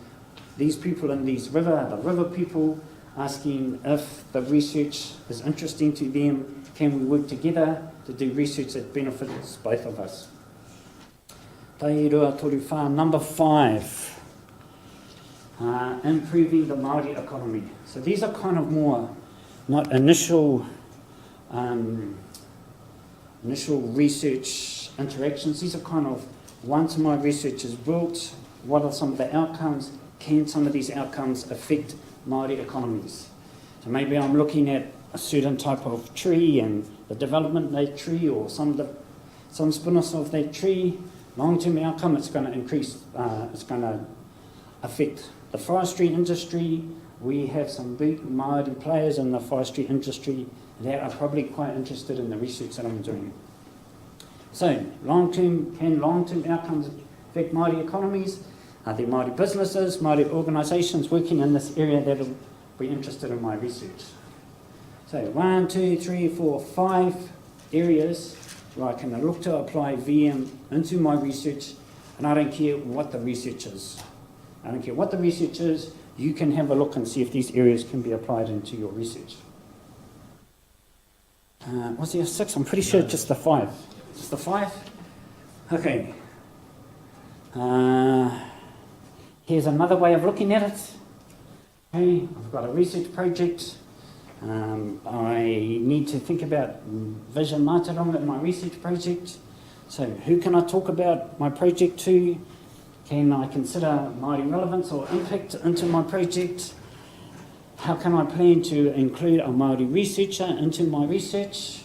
these people in the river people, asking if the research is interesting to them. Can we work together to do research that benefits both of us? Tairua toru whā. Number 5, improving the Māori economy. So these are kind of more, not initial research interactions. These are kind of, once my research is built, what are some of the outcomes? Can some of these outcomes affect Māori economies? So maybe I'm looking at a certain type of tree and the development of that tree, or some spin-offs of that tree. Long-term outcome, it's going to increase, it's going to affect the forestry industry. We have some big Māori players in the forestry industry that are probably quite interested in the research that I'm doing. So, can long-term outcomes affect Māori economies? Are there Māori businesses, Māori organisations working in this area that will be interested in my research? So 1, 2, 3, 4, 5 areas where I can look to apply VM into my research, and I don't care what the research is. I don't care what the research is, you can have a look and see if these areas can be applied into your research. Was there a 6? I'm pretty sure it's just the 5. Just the 5? Okay. Here's another way of looking at it. Okay, I've got a research project. I need to think about vision MATAURANGA in my research project. So who can I talk about my project to? Can I consider Māori relevance or impact into my project? How can I plan to include a Māori researcher into my research?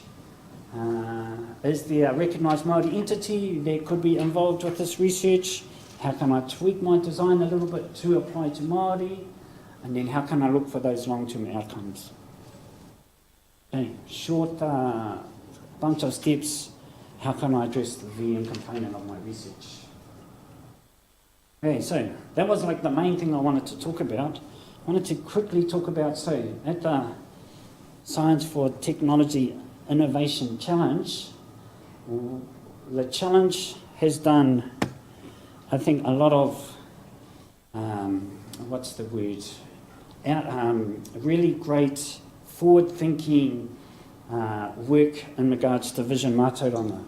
Is there a recognised Māori entity that could be involved with this research? how can I tweak my design a little bit to apply to Māori, and then how can I look for those long-term outcomes. Okay, short bunch of steps, how can I address the VM component of my research. Okay, so that was like the main thing I wanted to talk about. I wanted to quickly talk about, so at the Science for Technology Innovation Challenge, the challenge has done, I think, a lot of, really great forward-thinking work in regards to vision mātauranga.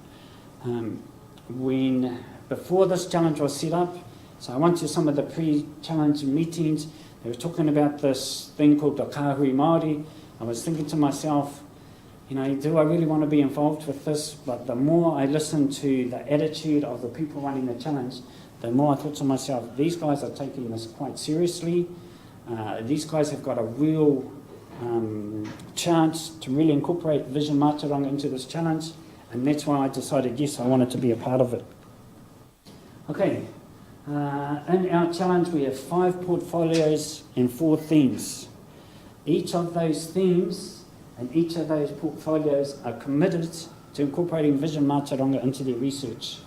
Before this challenge was set up, so I went to some of the pre-challenge meetings, they were talking about this thing called the kāhui Māori. I was thinking to myself, you know, do I really want to be involved with this? But the more I listened to the attitude of the people running the challenge, the more I thought to myself, these guys are taking this quite seriously. These guys have got a real chance to really incorporate Vision Mātauranga into this challenge, and that's why I decided, yes, I wanted to be a part of it. Okay, in our challenge we have 5 portfolios and 4 themes. Each of those themes and each of those portfolios are committed to incorporating Vision Mātauranga into their research.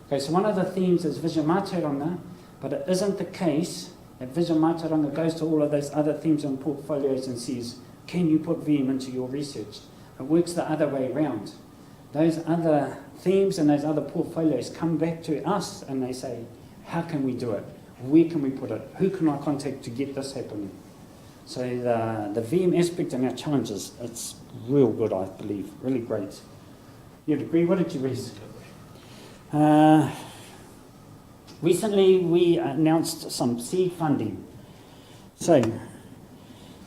Okay, so one of the themes is Vision Mātauranga, but it isn't the case that Vision Mātauranga goes to all of those other themes and portfolios and says, can you put VM into your research? It works the other way around. Those other themes and those other portfolios come back to us and they say, how can we do it? Where can we put it? Who can I contact to get this happening? So the VM aspect in our challenges, it's real good, I believe, really great. You'd agree? What did you read? Recently we announced some seed funding. So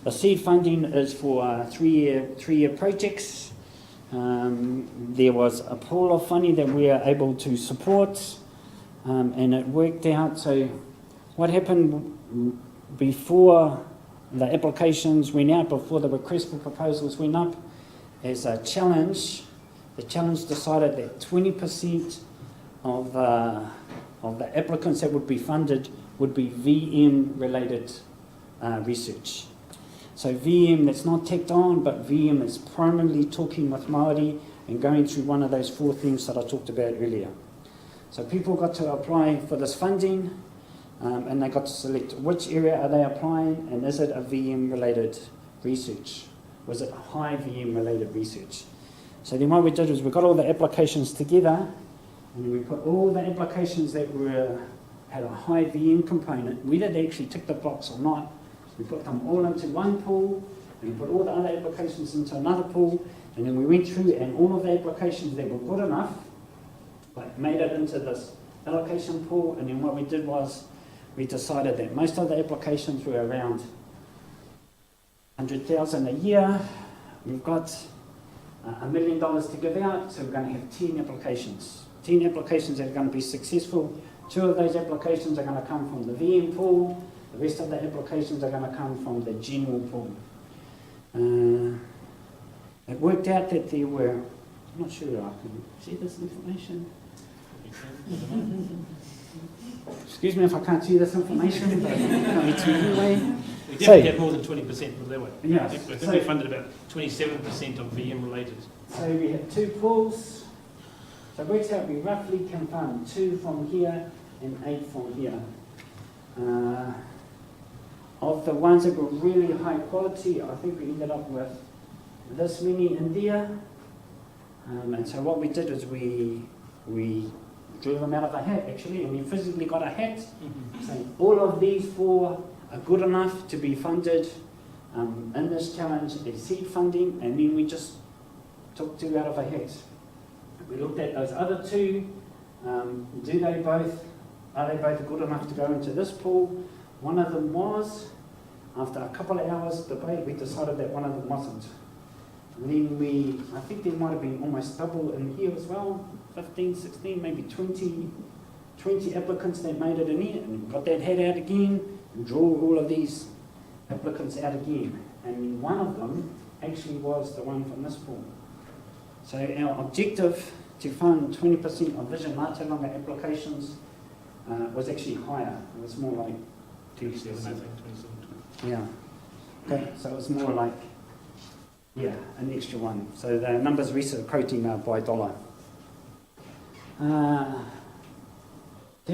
the seed funding is for 3-year projects. There was a pool of funding that we are able to support, and it worked out. So what happened before the applications went out, before the request for proposals went up, as a challenge, the challenge decided that 20% of the applicants that would be funded would be VM-related research. So VM that's not tacked on, but VM is primarily talking with Māori and going through one of those 4 themes that I talked about earlier. So people got to apply for this funding, and they got to select which area are they applying, and is it a VM-related research? Was it high VM-related research? So then what we did was we got all the applications together, and we put all the applications that had a high VM component, whether they actually ticked the box or not, we put them all into one pool, and we put all the other applications into another pool, and then we went through and all of the applications that were good enough, like, made it into this allocation pool, and then what we did was we decided that most of the applications were around 100,000 a year. We've got $1 million to give out, so we're going to have 10 applications. 10 applications that are going to be successful. 2 of those applications are going to come from the VM pool. The rest of the applications are going to come from the general pool. It worked out that there were, I'm not sure I can see this information. Excuse me if I can't see this information, but it's anyway. We definitely have more than 20%, put it that way. Yeah, I think we funded about 27% of VM related. So we have 2 pools. So it works out we roughly can fund 2 from here and 8 from here. Of the ones that were really high quality, I think we ended up with this many in there. And so what we did is we drew them out of a hat, actually, and we physically got a hat saying all of these 4 are good enough to be funded in this challenge as seed funding, and then we just took 2 out of a hat. We looked at those other 2. Are they both good enough to go into this pool? One of them was. After a couple of hours debate, we decided that one of them wasn't. And then I think there might have been almost double in here as well, 15, 16, maybe 20 applicants that made it in here, and we got that hat out again, and draw all of these applicants out again. And one of them actually was the one from this pool. So our objective to fund 20% of Vision Mātauranga applications was actually higher. It was more like 27, I think, 27. Yeah. Okay, so it was more like, yeah, an extra one. So the numbers reciprocating by dollar. Then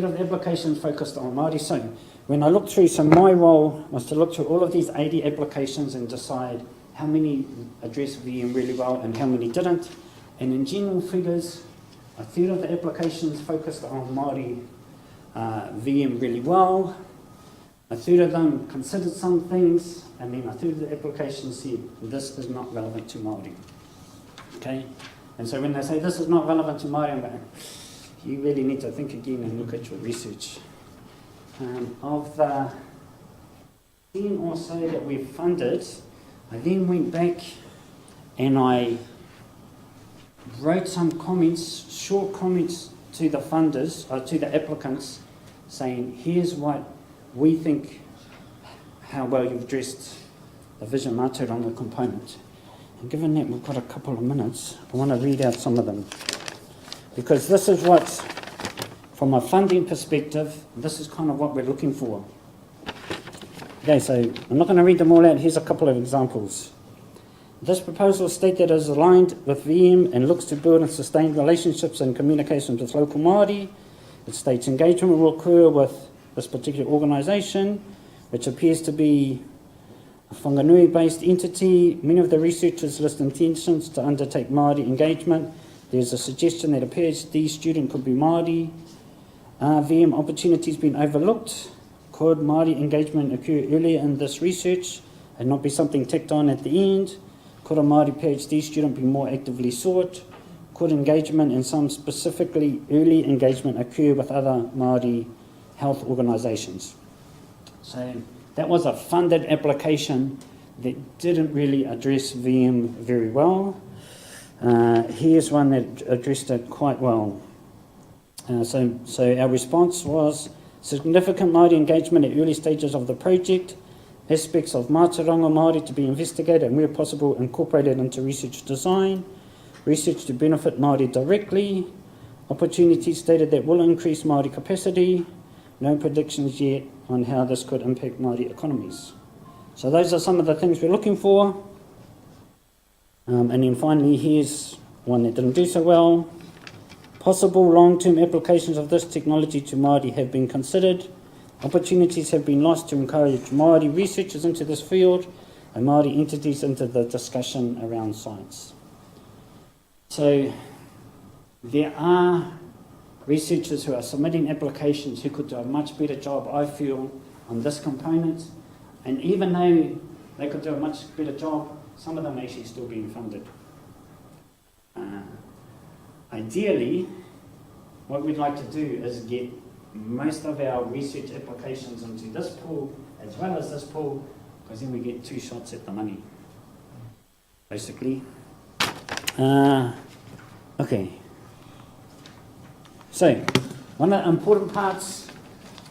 of the applications focused on Māori. So when I looked through, so my role was to look through all of these 80 applications and decide how many addressed VM really well and how many didn't. And in general figures, a third of the applications focused on Māori VM really well. A third of them considered some things, and then a third of the applications said, this is not relevant to Māori. Okay? And so when they say this is not relevant to Māori, I'm going, you really need to think again and look at your research. Of the 10 or so that we've funded, I then went back and I wrote some comments, short comments to the funders, to the applicants, saying, here's what we think, how well you've addressed the Vision Mātauranga component. And given that we've got a couple of minutes, I want to read out some of them. Because this is what, from a funding perspective, this is kind of what we're looking for. Okay, so I'm not going to read them all out. Here's a couple of examples. This proposal states that it is aligned with VM and looks to build and sustain relationships and communications with local Māori. It states engagement will occur with this particular organisation, which appears to be a Whanganui-based entity. Many of the researchers list intentions to undertake Māori engagement. There's a suggestion that a PhD student could be Māori. VM opportunities been overlooked. Could Māori engagement occur earlier in this research and not be something tacked on at the end? Could a Māori PhD student be more actively sought? Could engagement and some specifically early engagement occur with other Māori health organisations? So that was a funded application that didn't really address VM very well. Here's one that addressed it quite well. So our response was significant Māori engagement at early stages of the project, aspects of Mātauranga Māori to be investigated and where possible incorporated into research design, research to benefit Māori directly, opportunities stated that will increase Māori capacity, no predictions yet on how this could impact Māori economies. So those are some of the things we're looking for. And then finally, here's one that didn't do so well. Possible long-term applications of this technology to Māori have been considered. Opportunities have been lost to encourage Māori researchers into this field and Māori entities into the discussion around science. So there are researchers who are submitting applications who could do a much better job, I feel, on this component. And even though they could do a much better job, some of them are actually still being funded. Ideally, what we'd like to do is get most of our research applications into this pool as well as this pool, because then we get 2 shots at the money, basically. Okay. So, one of the important parts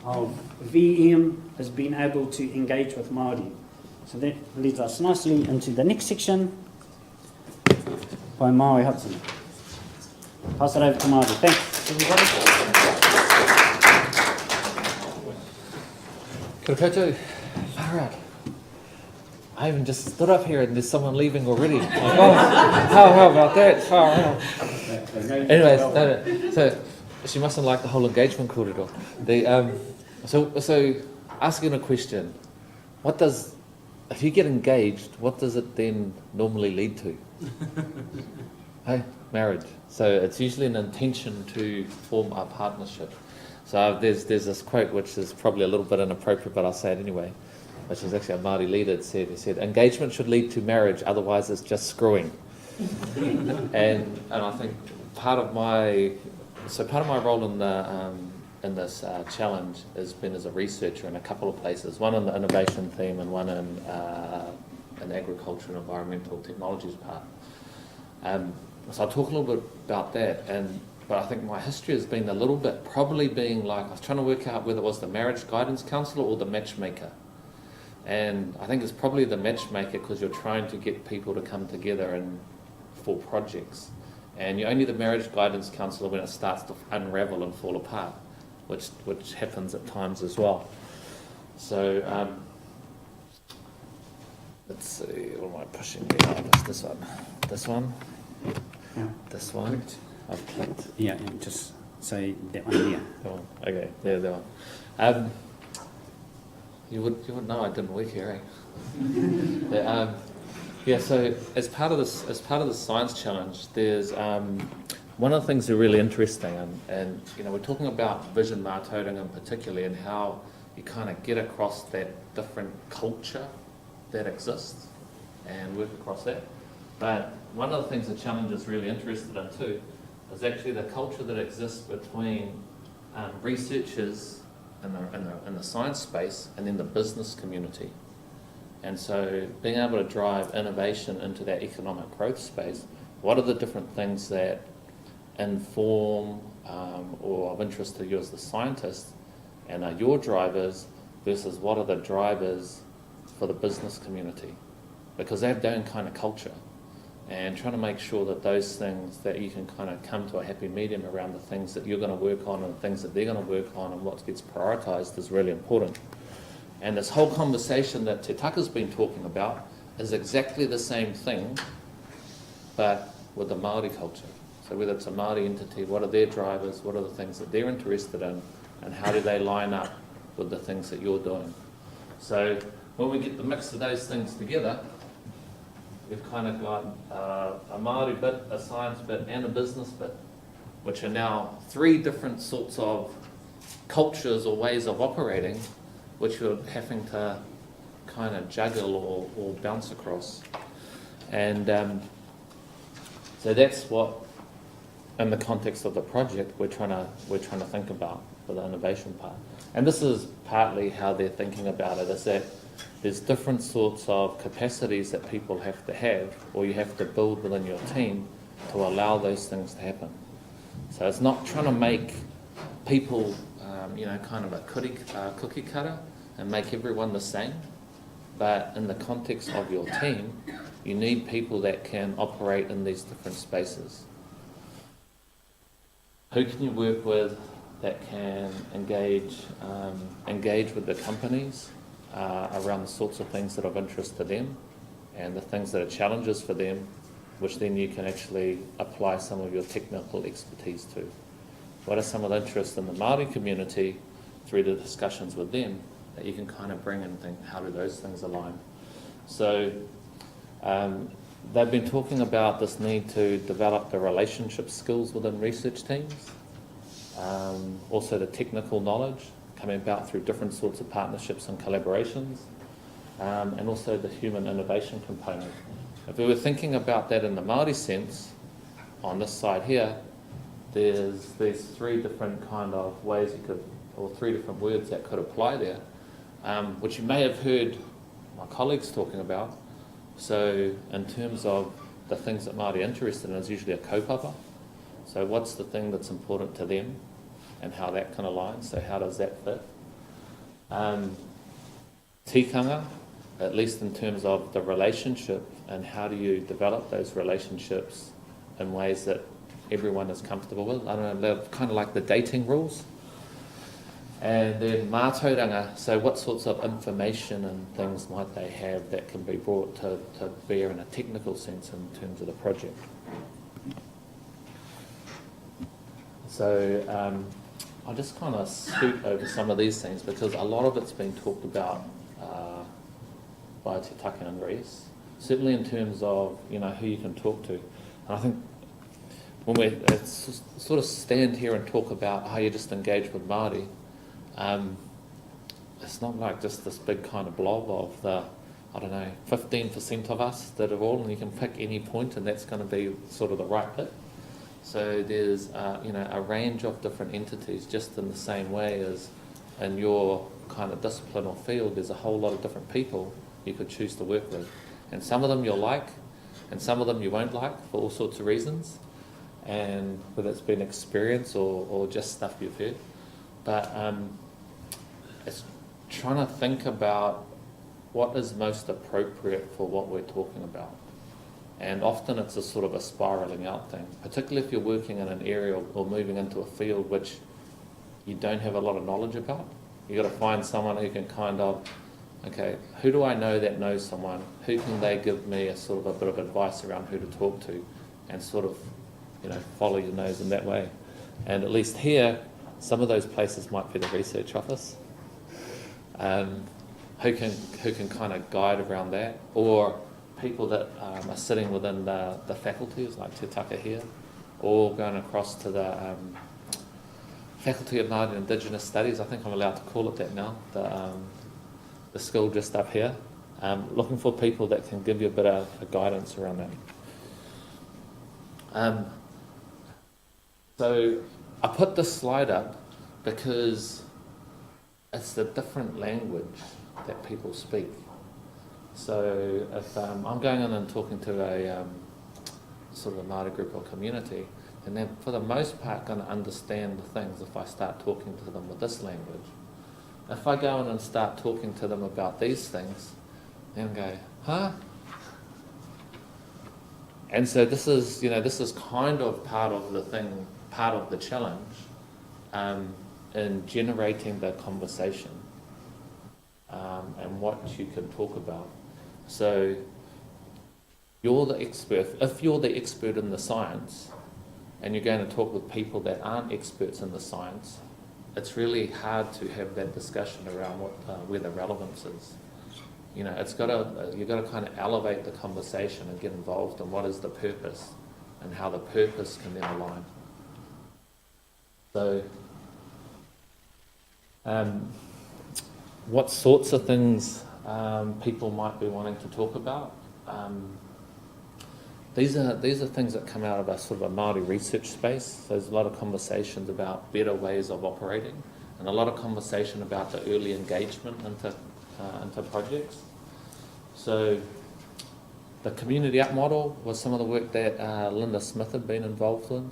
of VM is being able to engage with Māori. So that leads us nicely into the next section by Maui Hudson. Pass it over to Māori. Thanks, everybody. Kia ora koutou. Far out. I even just stood up here and there's someone leaving already. Like, oh, how about that? Far out. Anyways, no. So she mustn't like the whole engagement corridor. So asking a question, if you get engaged, what does it then normally lead to? Hey, marriage. So it's usually an intention to form a partnership. So there's this quote which is probably a little bit inappropriate, but I'll say it anyway, which is actually a Māori leader he said, engagement should lead to marriage, otherwise it's just screwing. and I think part of my role in this challenge has been as a researcher in a couple of places, one in the innovation theme and one in agriculture and environmental technologies part. So I'll talk a little bit about that, but I think my history has been a little bit probably being like, I was trying to work out whether it was the marriage guidance counsellor or the matchmaker. And I think it's probably the matchmaker because you're trying to get people to come together for projects. And you're only the marriage guidance counsellor when it starts to unravel and fall apart. which happens at times as well. So let's see, what am I pushing here? Oh, it's this one, Yeah. this one. I've clicked. Yeah, and just say that one there. That one. Okay, yeah, that one. You would know I didn't work here, eh? Yeah. So as part of the science challenge, there's one of the things that are really interesting, and you know, we're talking about vision Mātauranga particularly, and how you kind of get across that different culture that exists and work across that. But one of the things the challenge is really interested in too is actually the culture that exists between researchers in the science space and then the business community. And so being able to drive innovation into that economic growth space, what are the different things that inform or of interest to you as the scientist and are your drivers versus what are the drivers for the business community? Because they have their own kind of culture. And trying to make sure that those things, that you can kind of come to a happy medium around the things that you're going to work on and the things that they're going to work on and what gets prioritised is really important. And this whole conversation that Te Taka's been talking about is exactly the same thing, but with the Māori culture. So whether it's a Māori entity, what are their drivers, what are the things that they're interested in, and how do they line up with the things that you're doing? So when we get the mix of those things together, we've kind of got a Māori bit, a science bit, and a business bit, which are now three different sorts of cultures or ways of operating, which you're having to kind of juggle or bounce across. And so that's what, in the context of the project, we're trying to think about for the innovation part. And this is partly how they're thinking about it, is that there's different sorts of capacities that people have to have, or you have to build within your team to allow those things to happen. So it's not trying to make people, kind of a cookie cutter and make everyone the same, but in the context of your team, you need people that can operate in these different spaces. Who can you work with that can engage with the companies around the sorts of things that are of interest to them and the things that are challenges for them, which then you can actually apply some of your technical expertise to. What are some of the interests in the Māori community through the discussions with them that you can kind of bring and think, how do those things align? So they've been talking about this need to develop the relationship skills within research teams, also the technical knowledge coming about through different sorts of partnerships and collaborations, and also the human innovation component. If we were thinking about that in the Māori sense, on this side here, there's three different kind of ways you could, or three different words that could apply there, which you may have heard my colleagues talking about. So in terms of the things that Māori are interested in is usually a kaupapa. So what's the thing that's important to them and how that can align, so how does that fit? Tikanga, at least in terms of the relationship and how do you develop those relationships in ways that everyone is comfortable with. I don't know, they're kind of like the dating rules. And then mātauranga, so what sorts of information and things might they have that can be brought to bear in a technical sense in terms of the project. So I'll just kind of scoot over some of these things because a lot of it's been talked about by Te Taka and Reese, certainly in terms of who you can talk to. And I think when we sort of stand here and talk about how you just engage with Māori, it's not like just this big kind of blob of the, 15% of us that are all, and you can pick any point and that's going to be sort of the right bit. So there's a range of different entities, just in the same way as in your kind of discipline or field, there's a whole lot of different people you could choose to work with. And some of them you'll like, and some of them you won't like for all sorts of reasons, and whether it's been experience or just stuff you've heard. But it's trying to think about what is most appropriate for what we're talking about. And often it's a sort of a spiralling out thing, particularly if you're working in an area or moving into a field which you don't have a lot of knowledge about. You've got to find someone who can kind of, okay, who do I know that knows someone? Who can they give me a sort of a bit of advice around who to talk to, and sort of, follow your nose in that way. And at least here, some of those places might be the research office, who can kind of guide around that, or people that are sitting within the faculties, like Te Taka here, or going across to the Faculty of Māori and Indigenous Studies. I think I'm allowed to call it that now, the school just up here. Looking for people that can give you a bit of guidance around that. So I put this slide up because it's the different language that people speak. So if I'm going in and talking to a sort of a Māori group or community, and they're for the most part going to understand the things if I start talking to them with this language. If I go in and start talking to them about these things, they'll go, huh? And so this is kind of part of the thing, part of the challenge in generating the conversation and what you can talk about. So you're the expert. If you're the expert in the science and you're going to talk with people that aren't experts in the science, it's really hard to have that discussion around where the relevance is. You've got to kind of elevate the conversation and get involved in what is the purpose and how the purpose can then align. So, what sorts of things people might be wanting to talk about? These are things that come out of a sort of a Māori research space. So there's a lot of conversations about better ways of operating, and a lot of conversation about the early engagement into projects. So the community up model was some of the work that Linda Smith had been involved in,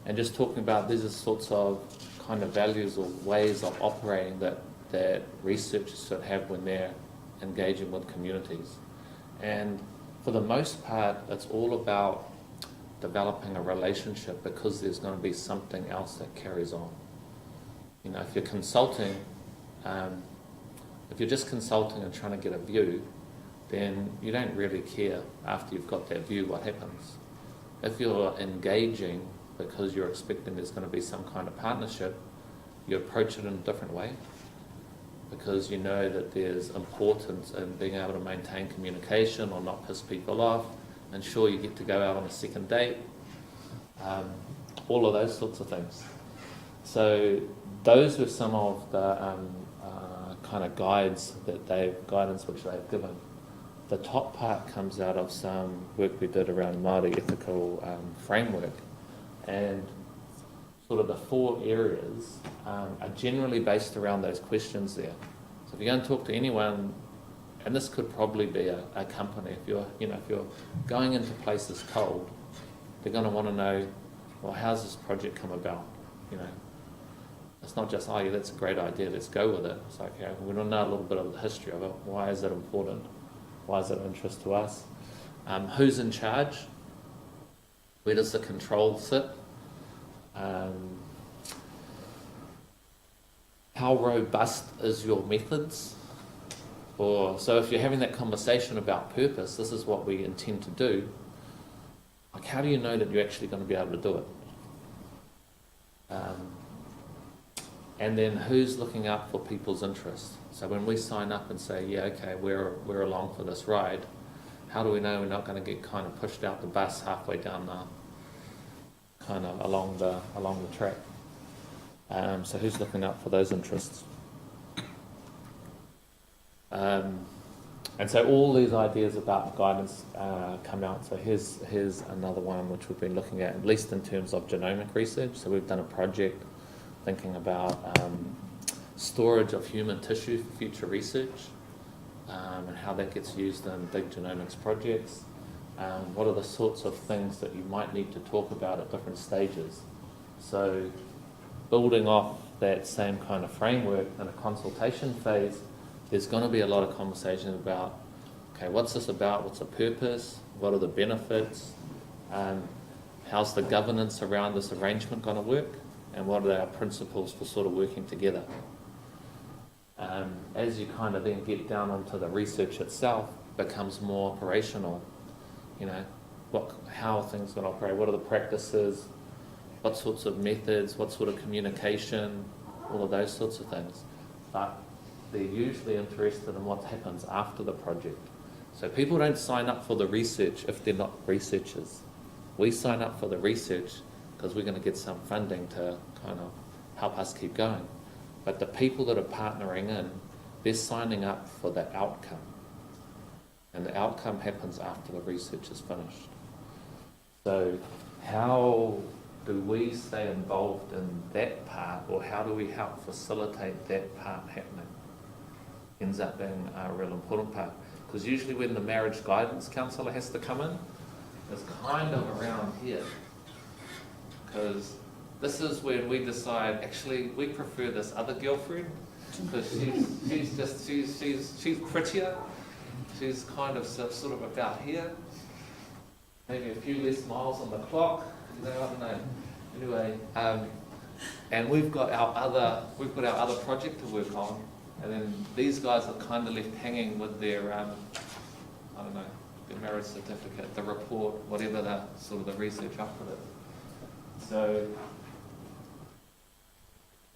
and just talking about these are sorts of kind of values or ways of operating that researchers should have when they're engaging with communities. And for the most part, it's all about developing a relationship because there's going to be something else that carries on. If you're consulting, if you're just consulting and trying to get a view, then you don't really care after you've got that view what happens. If you're engaging because you're expecting there's going to be some kind of partnership, you approach it in a different way because you know that there's importance in being able to maintain communication or not piss people off, and sure you get to go out on a second date, all of those sorts of things. So those were some of the kind of guidance which they've given. The top part comes out of some work we did around Māori ethical framework, and sort of the 4 areas are generally based around those questions there. So if you go and talk to anyone, and this could probably be a company, if you're going into places cold, they're going to want to know, well, how's this project come about? It's not just, oh yeah, that's a great idea, let's go with it. It's like, yeah, we want to know a little bit of the history of it. Why is it important? Why is it of interest to us? Who's in charge? Where does the control sit? How robust is your methods? So if you're having that conversation about purpose, this is what we intend to do, like how do you know that you're actually going to be able to do it? And then who's looking out for people's interests? So when we sign up and say, yeah, okay, we're along for this ride, how do we know we're not going to get kind of pushed out the bus halfway down the kind of along the track? So who's looking out for those interests? And so all these ideas about guidance come out. So here's another one which we've been looking at least in terms of genomic research. So we've done a project thinking about storage of human tissue for future research, and how that gets used in big genomics projects. What are the sorts of things that you might need to talk about at different stages? So building off that same kind of framework in a consultation phase, there's going to be a lot of conversation about, okay, what's this about? What's the purpose? What are the benefits? How's the governance around this arrangement going to work? and what are our principles for sort of working together. As you kind of then get down onto the research itself, becomes more operational. You know, how are things going to operate? What are the practices? What sorts of methods? What sort of communication? All of those sorts of things. But they're usually interested in what happens after the project. So people don't sign up for the research if they're not researchers. We sign up for the research because we're going to get some funding to kind of help us keep going. But the people that are partnering in, they're signing up for the outcome. And the outcome happens after the research is finished. So how do we stay involved in that part, or how do we help facilitate that part happening? Ends up being a real important part. Because usually when the marriage guidance counsellor has to come in, it's kind of around here. Because this is when we decide, actually, we prefer this other girlfriend, because she's prettier. She's kind of sort of about here. Maybe a few less miles on the clock. You know, I don't know. Anyway, and we've got our other project to work on, and then these guys are kind of left hanging with their I don't know, their marriage certificate, the report, whatever the sort of the research up with it. So,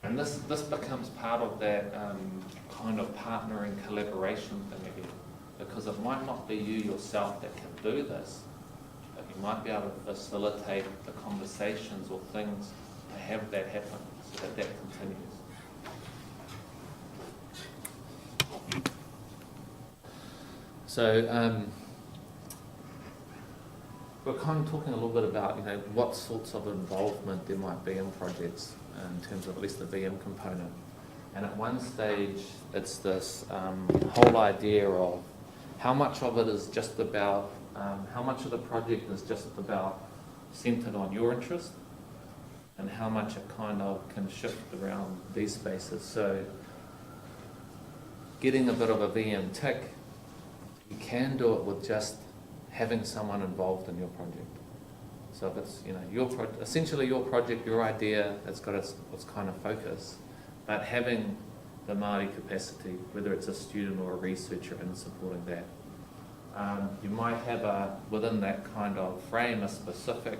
and this becomes part of that kind of partnering collaboration thing again, because it might not be you yourself that can do this, but you might be able to facilitate the conversations or things to have that happen, so that continues. So we're kind of talking a little bit about, you know, what sorts of involvement there might be in projects in terms of at least the VM component. And at one stage, it's this whole idea of how much of it is just about, how much of the project is just about centered on your interest, and how much it kind of can shift around these spaces. So getting a bit of a VM tick, you can do it with just having someone involved in your project. So if it's, you know, essentially your project, your idea, it's got its kind of focus, but having the Māori capacity, whether it's a student or a researcher, in supporting that. You might have within that kind of frame, a specific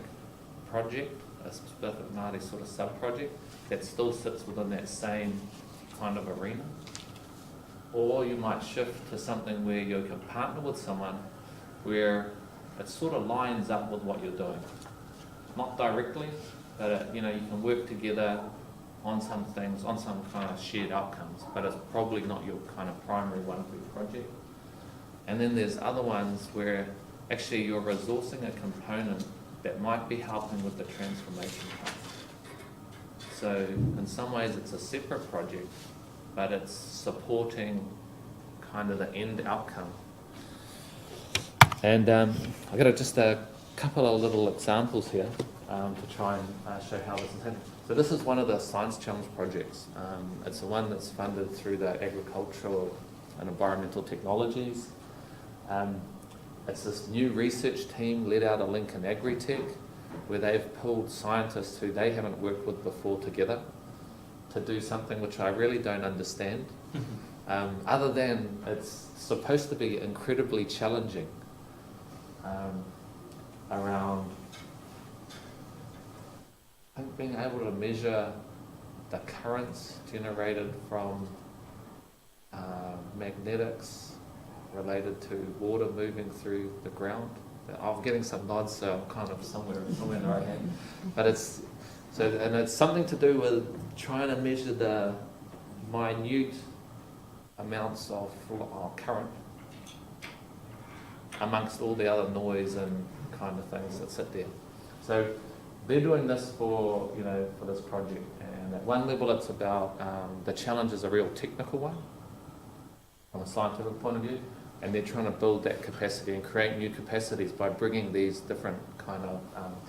project, a specific Māori sort of sub-project that still sits within that same kind of arena. Or you might shift to something where you can partner with someone where it sort of lines up with what you're doing. Not directly, but you know, you can work together on some things, on some kind of shared outcomes, but it's probably not your kind of primary one for your project. And then there's other ones where actually you're resourcing a component that might be helping with the transformation part. So in some ways it's a separate project, but it's supporting kind of the end outcome. And I've got just a couple of little examples here to try and show how this is happening. So this is one of the Science Challenge projects. It's the one that's funded through the Agricultural and Environmental Technologies. It's this new research team led out of Lincoln Agritech, where they've pulled scientists who they haven't worked with before together to do something which I really don't understand, other than it's supposed to be incredibly challenging around, I think, being able to measure the currents generated from magnetics related to water moving through the ground. I'm getting some nods, so I'm kind of somewhere in the right hand. But it's something to do with trying to measure the minute amounts of current amongst all the other noise and kind of things that sit there. So they're doing this for this project, and at one level it's about the challenge is a real technical one from a scientific point of view, and they're trying to build that capacity and create new capacities by bringing these different kind of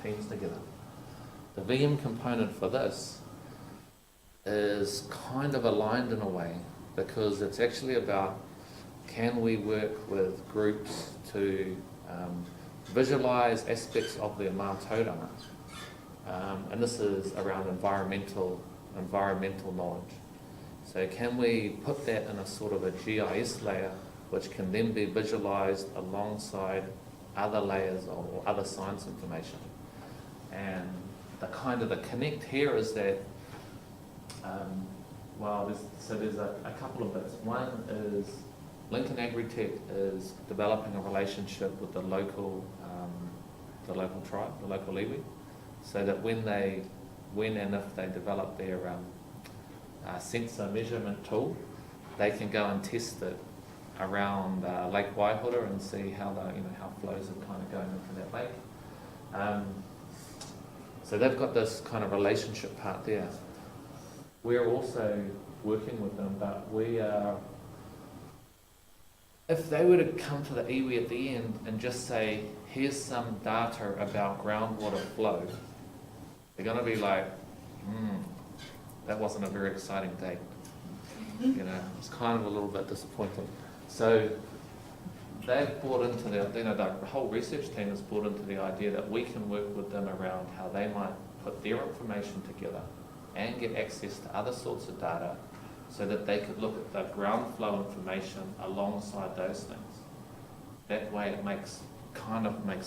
teams together. The VM component for this is kind of aligned in a way, because it's actually about, can we work with groups to visualise aspects of their MATAURANGA and this is around environmental knowledge. So can we put that in a sort of a GIS layer, which can then be visualized alongside other layers or other science information? And the connect here is that, there's a couple of bits. One is Lincoln Agritech is developing a relationship with the local tribe, the local iwi, so that when and if they develop their sensor measurement tool, they can go and test it around Lake Waihora and see how how flows are kind of going into that lake. So they've got this kind of relationship part there. We're also working with them, but if they were to come to the iwi at the end and just say, here's some data about groundwater flow, they're going to be like, that wasn't a very exciting day. It's kind of a little bit disappointing. So they've bought into the whole research team has bought into the idea that we can work with them around how they might put their information together and get access to other sorts of data so that they could look at the ground flow information alongside those things. That way it makes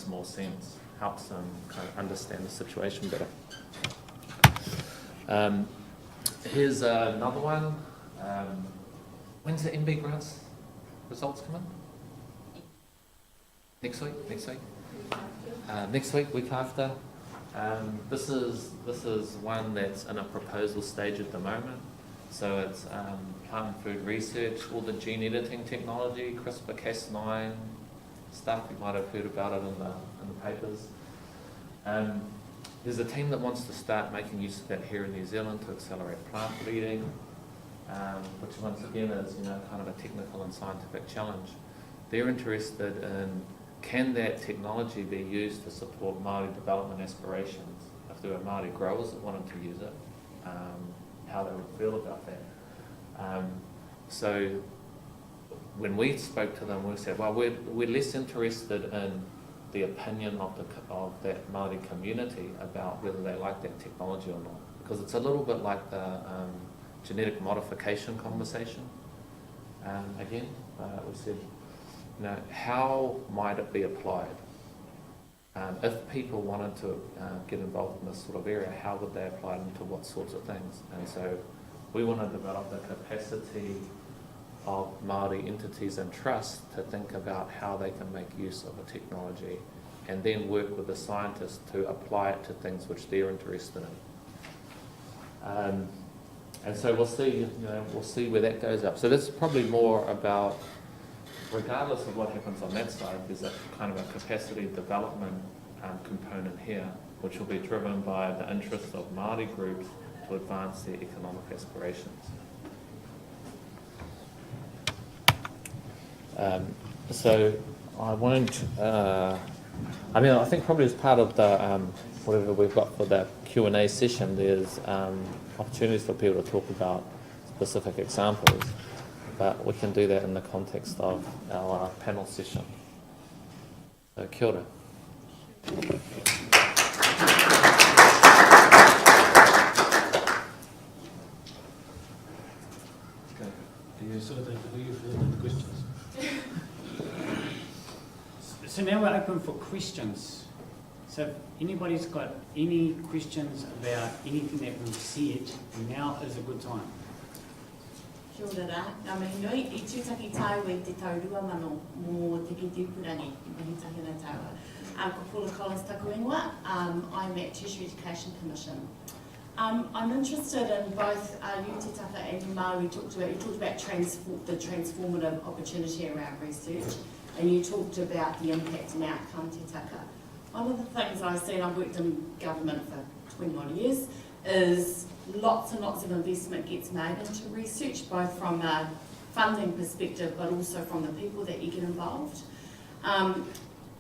more sense, helps them kind of understand the situation better. Here's another one. When's the MB grants results come in? Next week? Next week, week after. This is one that's in a proposal stage at the moment. So it's plant and food research, all the gene editing technology, CRISPR-Cas9 stuff. You might have heard about it in the papers. There's a team that wants to start making use of that here in New Zealand to accelerate plant breeding, which once again is kind of a technical and scientific challenge. They're interested in, can that technology be used to support Māori development aspirations? If there were Māori growers that wanted to use it, how they would feel about that. So when we spoke to them, we said, well, we're less interested in the opinion of that Māori community about whether they like that technology or not, because it's a little bit like the genetic modification conversation. Again, we said, how might it be applied? If people wanted to get involved in this sort of area, how would they apply it into what sorts of things? And so we want to develop the capacity of Māori entities and trusts to think about how they can make use of a technology and then work with the scientists to apply it to things which they're interested in. And so we'll see where that goes up. So this is probably more about, regardless of what happens on that side, there's a kind of a capacity development component here, which will be driven by the interests of Māori groups to advance their economic aspirations. So I won't, I think probably as part of the, whatever we've got for the Q&A session, there's opportunities for people to talk about specific examples, but we can do that in the context of our panel session. So kia ora. So now we're open for questions. So if anybody's got any questions about anything that we've said, now is a good time. Kia ora rā, ngā mihi nui, I tūtaki tāu e te taurua mano mō te kitiupurangi, I mihi tahina tāua. Ko Paula Collins taku ingoa, I'm at Tertiary Education Commission. I'm interested in both you Te Taka and Māori, you talked about the transformative opportunity around research, and you talked about the impact and outcome Te Taka. One of the things I've seen, I've worked in government for 21 years, is lots and lots of investment gets made into research, both from a funding perspective, but also from the people that you get involved.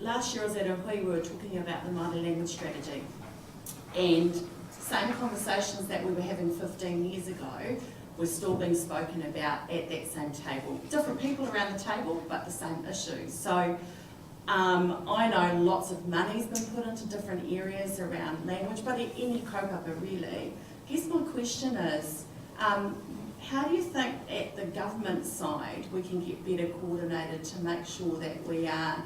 Last year I was at Hui, we were talking about the Māori language strategy, and same conversations that we were having 15 years ago were still being spoken about at that same table. Different people around the table, but the same issues. So I know lots of money's been put into different areas around language, but any kaupapa really. I guess my question is, how do you think at the government side we can get better coordinated to make sure that we are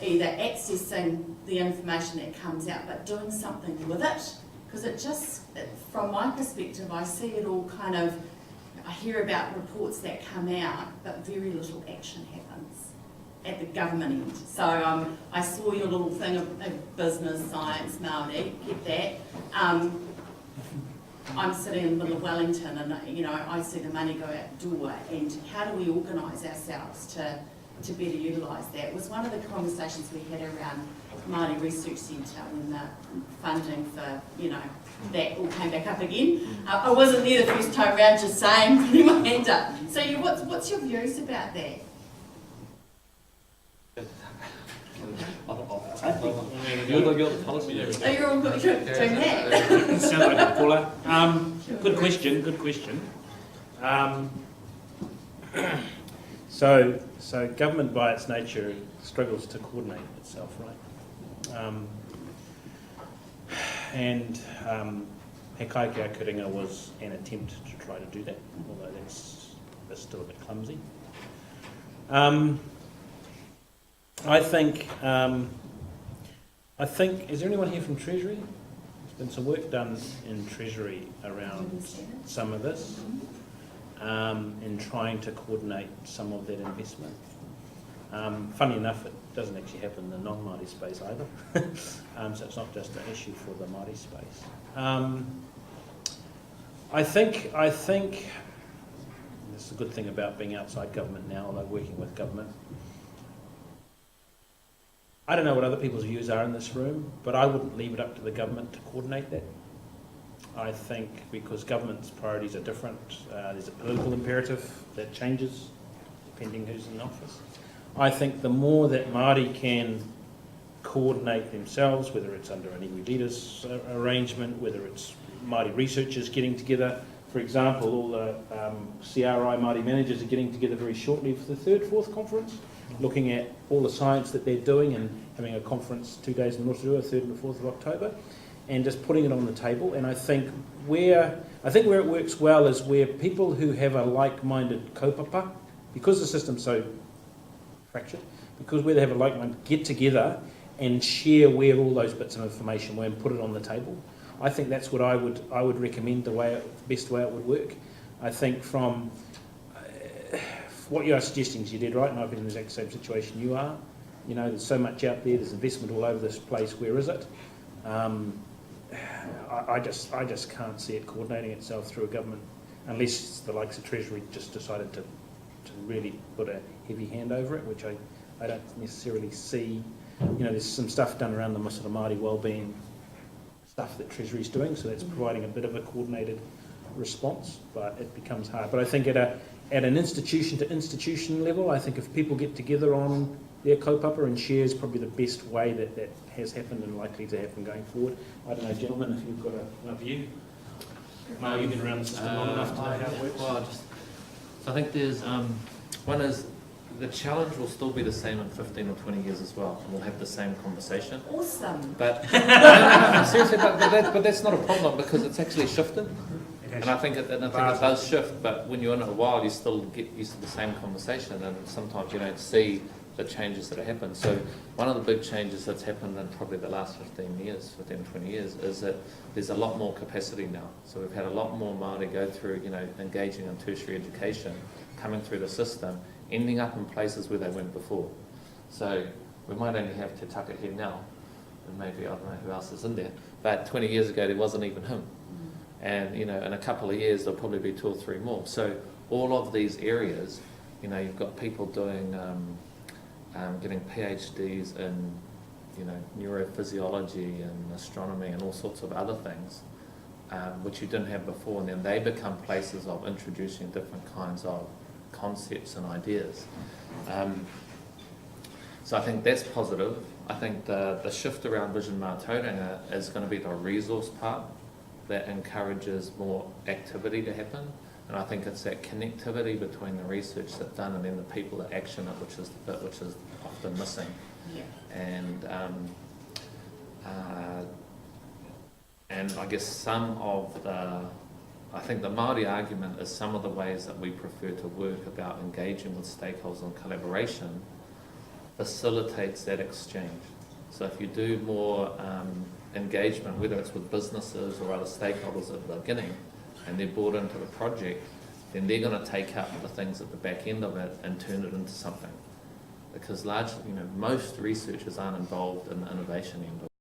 either accessing the information that comes out but doing something with it? Because from my perspective, I see it all kind of, I hear about reports that come out, but very little action happens at the government end. So I saw your little thing of business, science, Māori, get that. I'm sitting in the middle of Wellington and I see the money go out the door, and how do we organise ourselves to better utilise that? It was one of the conversations we had around Māori Research Centre when the funding for, that all came back up again. I wasn't there the first time round, just saying, putting my hand up. So what's your views about that? You're the policy area. Oh, you're all good. You're doing that. Sounds like a caller. Good question. So government by its nature struggles to coordinate itself, right? And He Kia Kuringa was an attempt to try to do that, although that's still a bit clumsy. I think, is there anyone here from Treasury? There's been some work done in Treasury around some of this, in trying to coordinate some of that investment. Funny enough, it doesn't actually happen in the non-Māori space either, so it's not just an issue for the Māori space. I think this is a good thing about being outside government now, although working with government. I don't know what other people's views are in this room, but I wouldn't leave it up to the government to coordinate that. I think because government's priorities are different, there's a political imperative that changes depending who's in office. I think the more that Māori can coordinate themselves, whether it's under an iwi leaders arrangement, whether it's Māori researchers getting together. For example, all the CRI Māori managers are getting together very shortly for the 3rd, 4th conference, looking at all the science that they're doing and having a conference 2 days in Rotorua, 3rd and the 4th of October, and just putting it on the table. And I think where it works well is where people who have a like-minded kaupapa, because the system's so fractured, because where they have a like-minded, get together and share where all those bits of information were and put it on the table. I think that's what I would recommend the best way it would work. I think from what you are suggesting is you did right, and I've been in the exact same situation you are. There's so much out there, there's investment all over this place, where is it? I just can't see it coordinating itself through a government, unless the likes of Treasury just decided to really put a heavy hand over it, which I don't necessarily see. There's some stuff done around the sort of Māori wellbeing stuff that Treasury's doing, so that's providing a bit of a coordinated response, but it becomes hard. But I think at an institution to institution level, I think if people get together on their kaupapa and share is probably the best way that has happened and likely to happen going forward. I don't know, gentlemen, if you've got a view. Mo, you've been around the system long enough to know how it works. Well, so I think there's one is the challenge will still be the same in 15 or 20 years as well, and we'll have the same conversation. Awesome. But no, seriously, but that's not a problem because it's actually shifted. And I think it does shift, but when you're in it a while, you still get used to the same conversation, and sometimes you don't see the changes that have happened. So one of the big changes that's happened in probably the last 15 or 20 years, is that there's a lot more capacity now. So we've had a lot more Māori go through, engaging in tertiary education, coming through the system, ending up in places where they weren't before. So we might only have Te Taka here now, and maybe, I don't know who else is in there, but 20 years ago there wasn't even him. And in a couple of years there'll probably be 2 or 3 more. So all of these areas, you've got people doing, getting PhDs in, neurophysiology and astronomy and all sorts of other things, which you didn't have before, and then they become places of introducing different kinds of concepts and ideas. So I think that's positive. I think the shift around Vision MATAURANGA is going to be the resource part that encourages more activity to happen, and I think it's that connectivity between the research that's done and then the people that action it, which is the bit which is often missing. Yeah. And I guess some of the, I think the Māori argument is some of the ways that we prefer to work about engaging with stakeholders and collaboration facilitates that exchange. So if you do more engagement, whether it's with businesses or other stakeholders at the beginning, and they're brought into the project, then they're going to take up the things at the back end of it and turn it into something. Because largely, most researchers aren't involved in the innovation end of it.